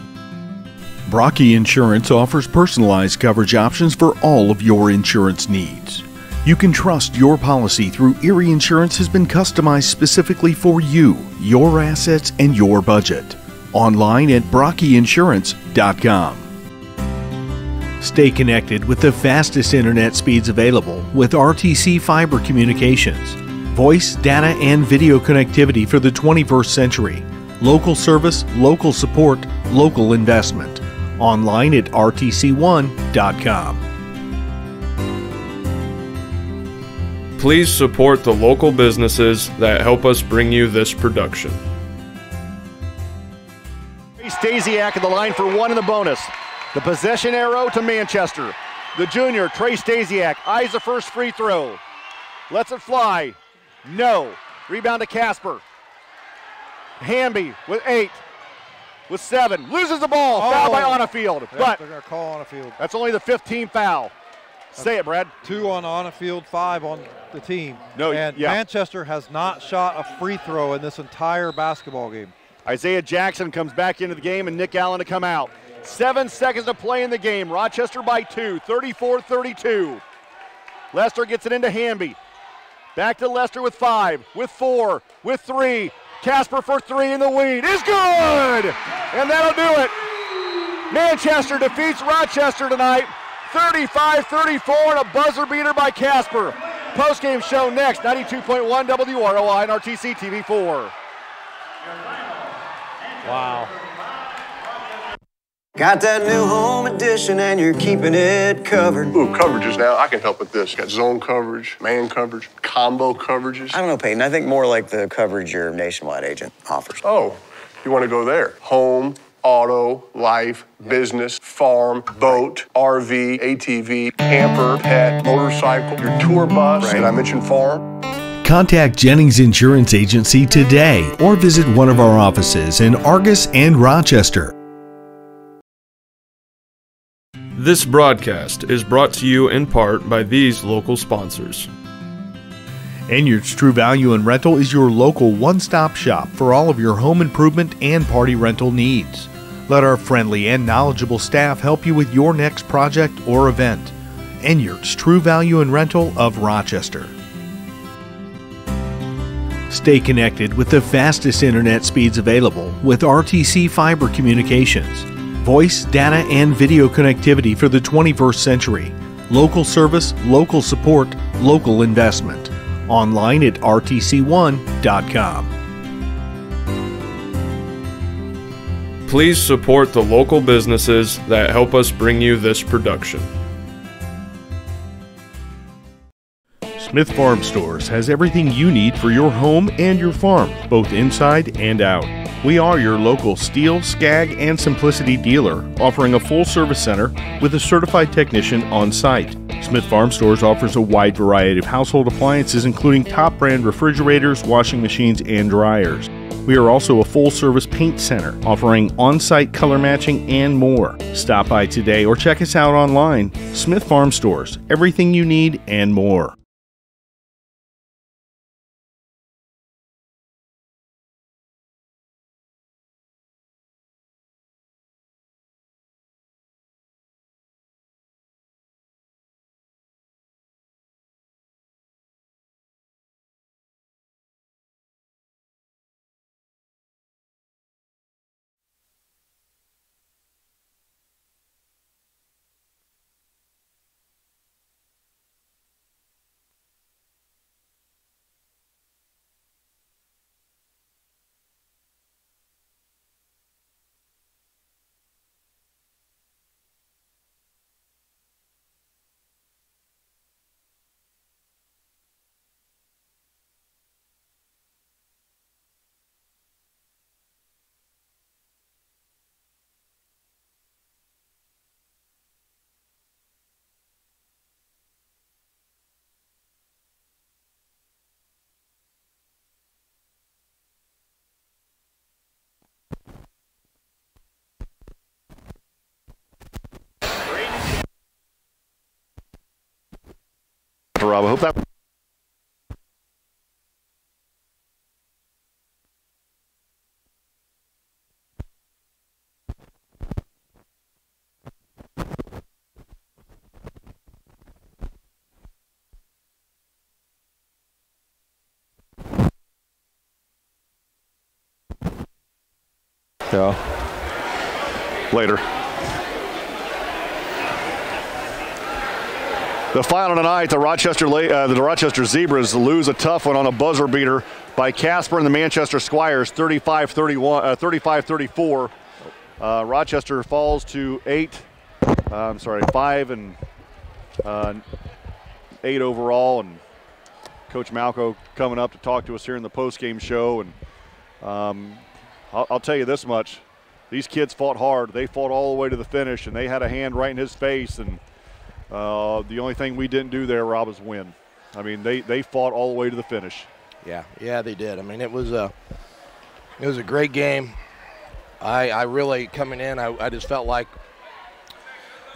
I: Brocky Insurance offers personalized coverage options for all of your insurance needs. You can trust your policy through Erie Insurance has been customized specifically for you, your assets, and your budget. Online at brockyinsurance.com. Stay connected with the fastest internet speeds available with RTC Fiber Communications. Voice, data, and video connectivity for the 21st century. Local service, local support, local investment. Online at rtc1.com.
A: Please support the local businesses that help us bring you this production.
D: Stasiak at the line for one in the bonus. The possession arrow to Manchester. The junior, Trey Stasiak, eyes the first free throw. Lets it fly. No. Rebound to Casper. Hamby with 8. With 7. Loses the ball. Foul by Onafield.
F: Yep,
D: But
F: they're going to call Onafield.
D: That's only the 15th foul. Say it, Brad.
F: 2 on Onafield, 5 on the team.
D: No,
F: and
D: yeah.
F: Manchester has not shot a free throw in this entire basketball game.
D: Isaiah Jackson comes back into the game and Nick Allen to come out. 7 seconds to play in the game. Rochester by 2, 34-32. Lester gets it into Hamby. Back to Lester with 5, with 4, with 3. Casper for 3 in the lead is good! And that'll do it. Manchester defeats Rochester tonight, 35-34, and a buzzer beater by Casper. Postgame show next, 92.1 WROI and RTC TV4.
F: Wow.
P: Got that new home edition and you're keeping it covered.
Q: Ooh, coverages now. I can help with this. Got zone coverage, man coverage, combo coverages.
S: I don't know, Peyton. I think more like the coverage your nationwide agent offers.
Q: Oh, you want to go there? Home, auto, life, business, farm, boat, RV, ATV, camper, pet, motorcycle, your tour bus. Did I mention farm?
I: Contact Jennings Insurance Agency today or visit one of our offices in Argus and Rochester.
A: This broadcast is brought to you in part by these local sponsors.
I: Enyards True Value and Rental is your local one-stop shop for all of your home improvement and party rental needs. Let our friendly and knowledgeable staff help you with your next project or event. Enyards True Value and Rental of Rochester. Stay connected with the fastest internet speeds available with RTC Fiber Communications. Voice, data, and video connectivity for the 21st century. Local service, local support, local investment. Online at rtc1.com.
A: Please support the local businesses that help us bring you this production.
I: Smith Farm Stores has everything you need for your home and your farm, both inside and out. We are your local Steel, Skag, and Simplicity dealer, offering a full-service center with a certified technician on site. Smith Farm Stores offers a wide variety of household appliances, including top-brand refrigerators, washing machines, and dryers. We are also a full-service paint center, offering on-site color matching and more. Stop by today or check us out online. Smith Farm Stores, everything you need and more.
D: Rob, I hope that. Yeah. Later. The final tonight, the Rochester Zebras lose a tough one on a buzzer beater by Casper and the Manchester Squires, 35-34. Rochester falls to 5 and 8 overall. And Coach Malco coming up to talk to us here in the post-game show. And I'll tell you this much: these kids fought hard. They fought all the way to the finish, and they had a hand right in his face. And the only thing we didn't do there, Rob, is win. I mean, they fought all the way to the finish.
B: Yeah, they did. I mean, it was a great game. I really, coming in, I just felt like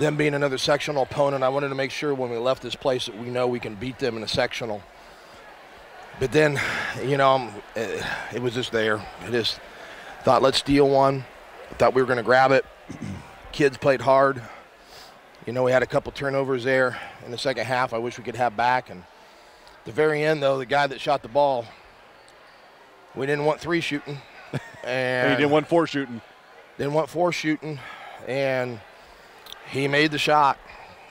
B: them being another sectional opponent, I wanted to make sure when we left this place that we know we can beat them in a sectional. But then, it was just there. I just thought, let's steal one. I thought we were going to grab it. Kids played hard. We had a couple turnovers there in the second half I wish we could have back. And at the very end, though, the guy that shot the ball, we didn't want 3 shooting. And
D: he didn't want 4 shooting.
B: Didn't want 4 shooting. And he made the shot.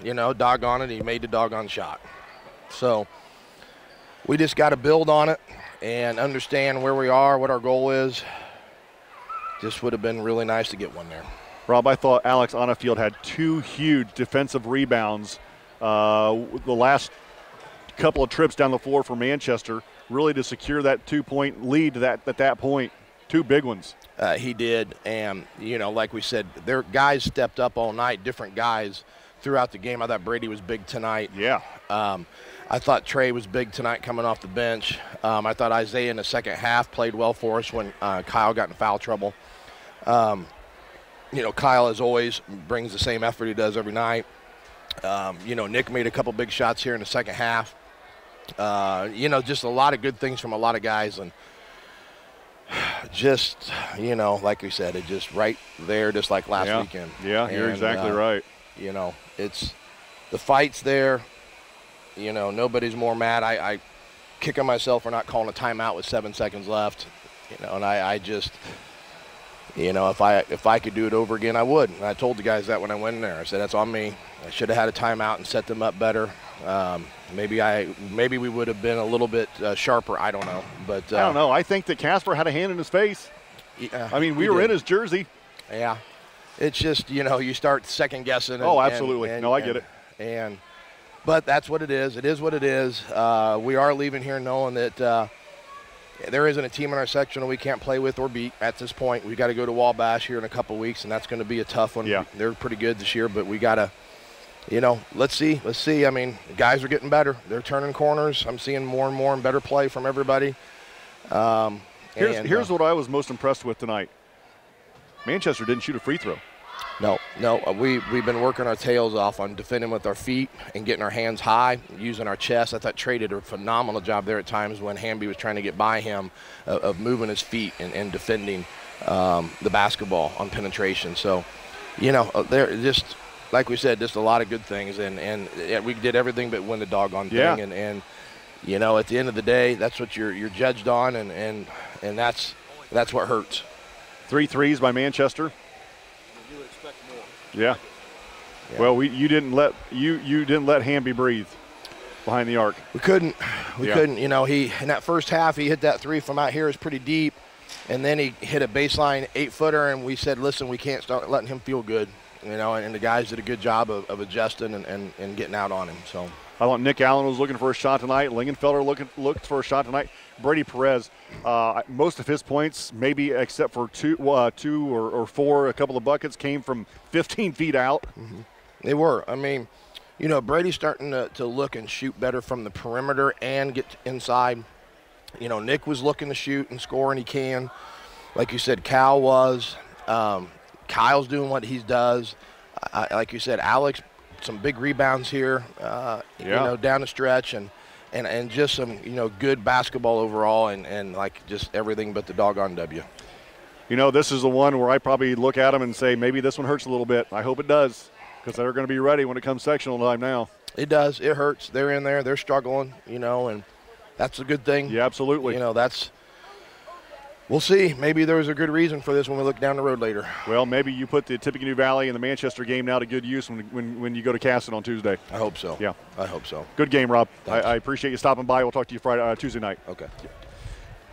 B: Doggone it, he made the doggone shot. So we just got to build on it and understand where we are, what our goal is. Just would have been really nice to get one there.
D: Rob, I thought Alex Onafield had 2 huge defensive rebounds the last couple of trips down the floor for Manchester, really to secure that 2-point lead at that point. 2 big ones.
B: He did, and, like we said, their guys stepped up all night, different guys throughout the game. I thought Brady was big tonight.
D: Yeah.
B: I thought Trey was big tonight coming off the bench. I thought Isaiah in the second half played well for us when Kyle got in foul trouble. Kyle, as always, brings the same effort he does every night. Nick made a couple big shots here in the second half. Just a lot of good things from a lot of guys. And just, like we said, it just right there, just like last weekend.
D: Yeah, you're exactly right.
B: It's the fight's there. Nobody's more mad. I kick on myself for not calling a timeout with 7 seconds left. And I just – if I could do it over again, I would. And I told the guys that when I went in there. I said, that's on me. I should have had a timeout and set them up better. Maybe we would have been a little bit sharper. I don't know. But
D: I don't know. I think that Casper had a hand in his face. I mean, we were in his jersey.
B: Yeah. It's just, you start second guessing.
D: Absolutely. I get it.
B: But that's what it is. It is what it is. We are leaving here knowing that there isn't a team in our section that we can't play with or beat at this point. We got to go to Wabash here in a couple of weeks, and that's going to be a tough one.
D: Yeah.
B: They're pretty good this year, but we got to, let's see. Let's see. I mean, guys are getting better. They're turning corners. I'm seeing more and more and better play from everybody.
D: Here's what I was most impressed with tonight. Manchester didn't shoot a free throw.
B: No. We've been working our tails off on defending with our feet and getting our hands high, using our chest. I thought Trey did a phenomenal job there at times when Hamby was trying to get by him of moving his feet and defending the basketball on penetration. So, they're just, like we said, just a lot of good things. And we did everything but win the doggone thing.
D: Yeah.
B: And at the end of the day, that's what you're judged on, and that's what hurts.
D: 3 threes by Manchester. Yeah. Well, you didn't let Hamby breathe behind the arc.
B: We couldn't. He in that first half he hit that 3 from out here, is pretty deep, and then he hit a baseline 8-footer, and we said, listen, we can't start letting him feel good, and the guys did a good job of adjusting and getting out on him. So
D: I thought Nick Allen was looking for a shot tonight. Lingenfelder looked for a shot tonight. Brady Perez, most of his points, maybe except for two or four, a couple of buckets, came from 15 feet out.
B: Mm-hmm. They were. I mean, Brady's starting to look and shoot better from the perimeter and get inside. Nick was looking to shoot and score, and he can. Like you said, Cal was. Kyle's doing what he does. Like you said, Alex, some big rebounds here, down the stretch, and just some, good basketball overall, and like just everything but the doggone W.
D: This is the one where I probably look at them and say, maybe this one hurts a little bit. I hope it does, because they're going to be ready when it comes sectional time now.
B: It does. It hurts. They're in there. They're struggling, and that's a good thing.
D: Yeah, absolutely.
B: We'll see. Maybe there was a good reason for this when we look down the road later.
D: Well, maybe you put the Tippecanoe Valley and the Manchester game now to good use when you go to Casson on Tuesday.
B: I hope so.
D: Yeah.
B: I hope so.
D: Good game, Rob. I appreciate you stopping by. We'll talk to you Tuesday night.
B: Okay.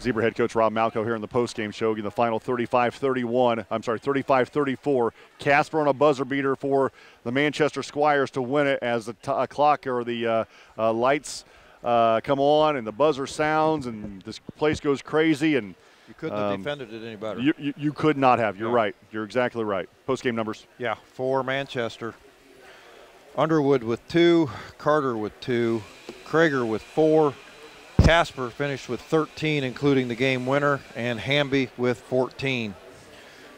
D: Zebra head coach Rob Malco here in the postgame show. Again, the final 35-34. Casper on a buzzer beater for the Manchester Squires to win it as the clock or the lights come on and the buzzer sounds and this place goes crazy. And
F: you couldn't have defended it any better.
D: You could not have. You're right. You're exactly right. Post-game numbers.
F: Yeah, for Manchester. Underwood with 2, Carter with 2, Krager with 4, Casper finished with 13, including the game winner, and Hamby with 14.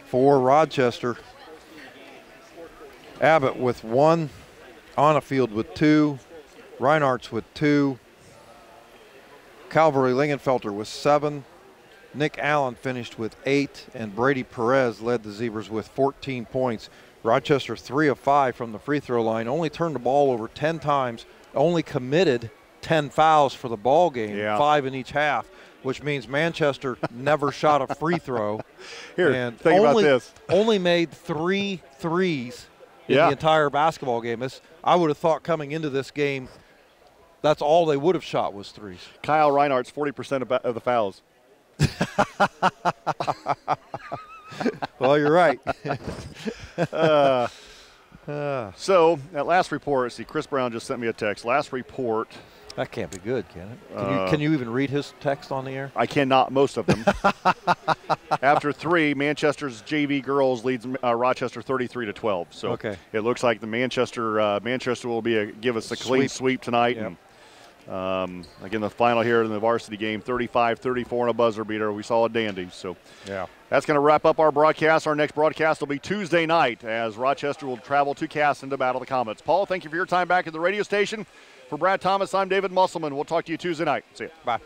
F: For Rochester, Abbott with 1, Onnefield with 2, Reinhardt's with 2, Calvary Lingenfelter with 7, Nick Allen finished with 8, and Brady Perez led the Zebras with 14 points. Rochester 3 of 5 from the free throw line, only turned the ball over 10 times, only committed 10 fouls for the ball game, 5 in each half, which means Manchester never shot a free throw.
D: Think about this.
F: Only made 3 threes in the entire basketball game. I would have thought coming into this game, that's all they would have shot was threes.
D: Kyle Reinhardt's 40% of the fouls.
F: Well, you're right.
D: So, that last report, see, Chris Brown just sent me a text. Last report.
F: That can't be good, can it? Can you even read his text on the air?
D: I cannot, most of them. After 3, Manchester's JV girls leads Rochester 33-12. So it looks like the Manchester will give us a clean sweep tonight.
F: Yep.
D: And again, the final here in the varsity game, 35-34 on a buzzer beater. We saw a dandy. So that's going to wrap up our broadcast. Our next broadcast will be Tuesday night as Rochester will travel to Casson to battle the Comets. Paul, thank you for your time back at the radio station. For Brad Thomas, I'm David Musselman. We'll talk to you Tuesday night. See you.
F: Bye.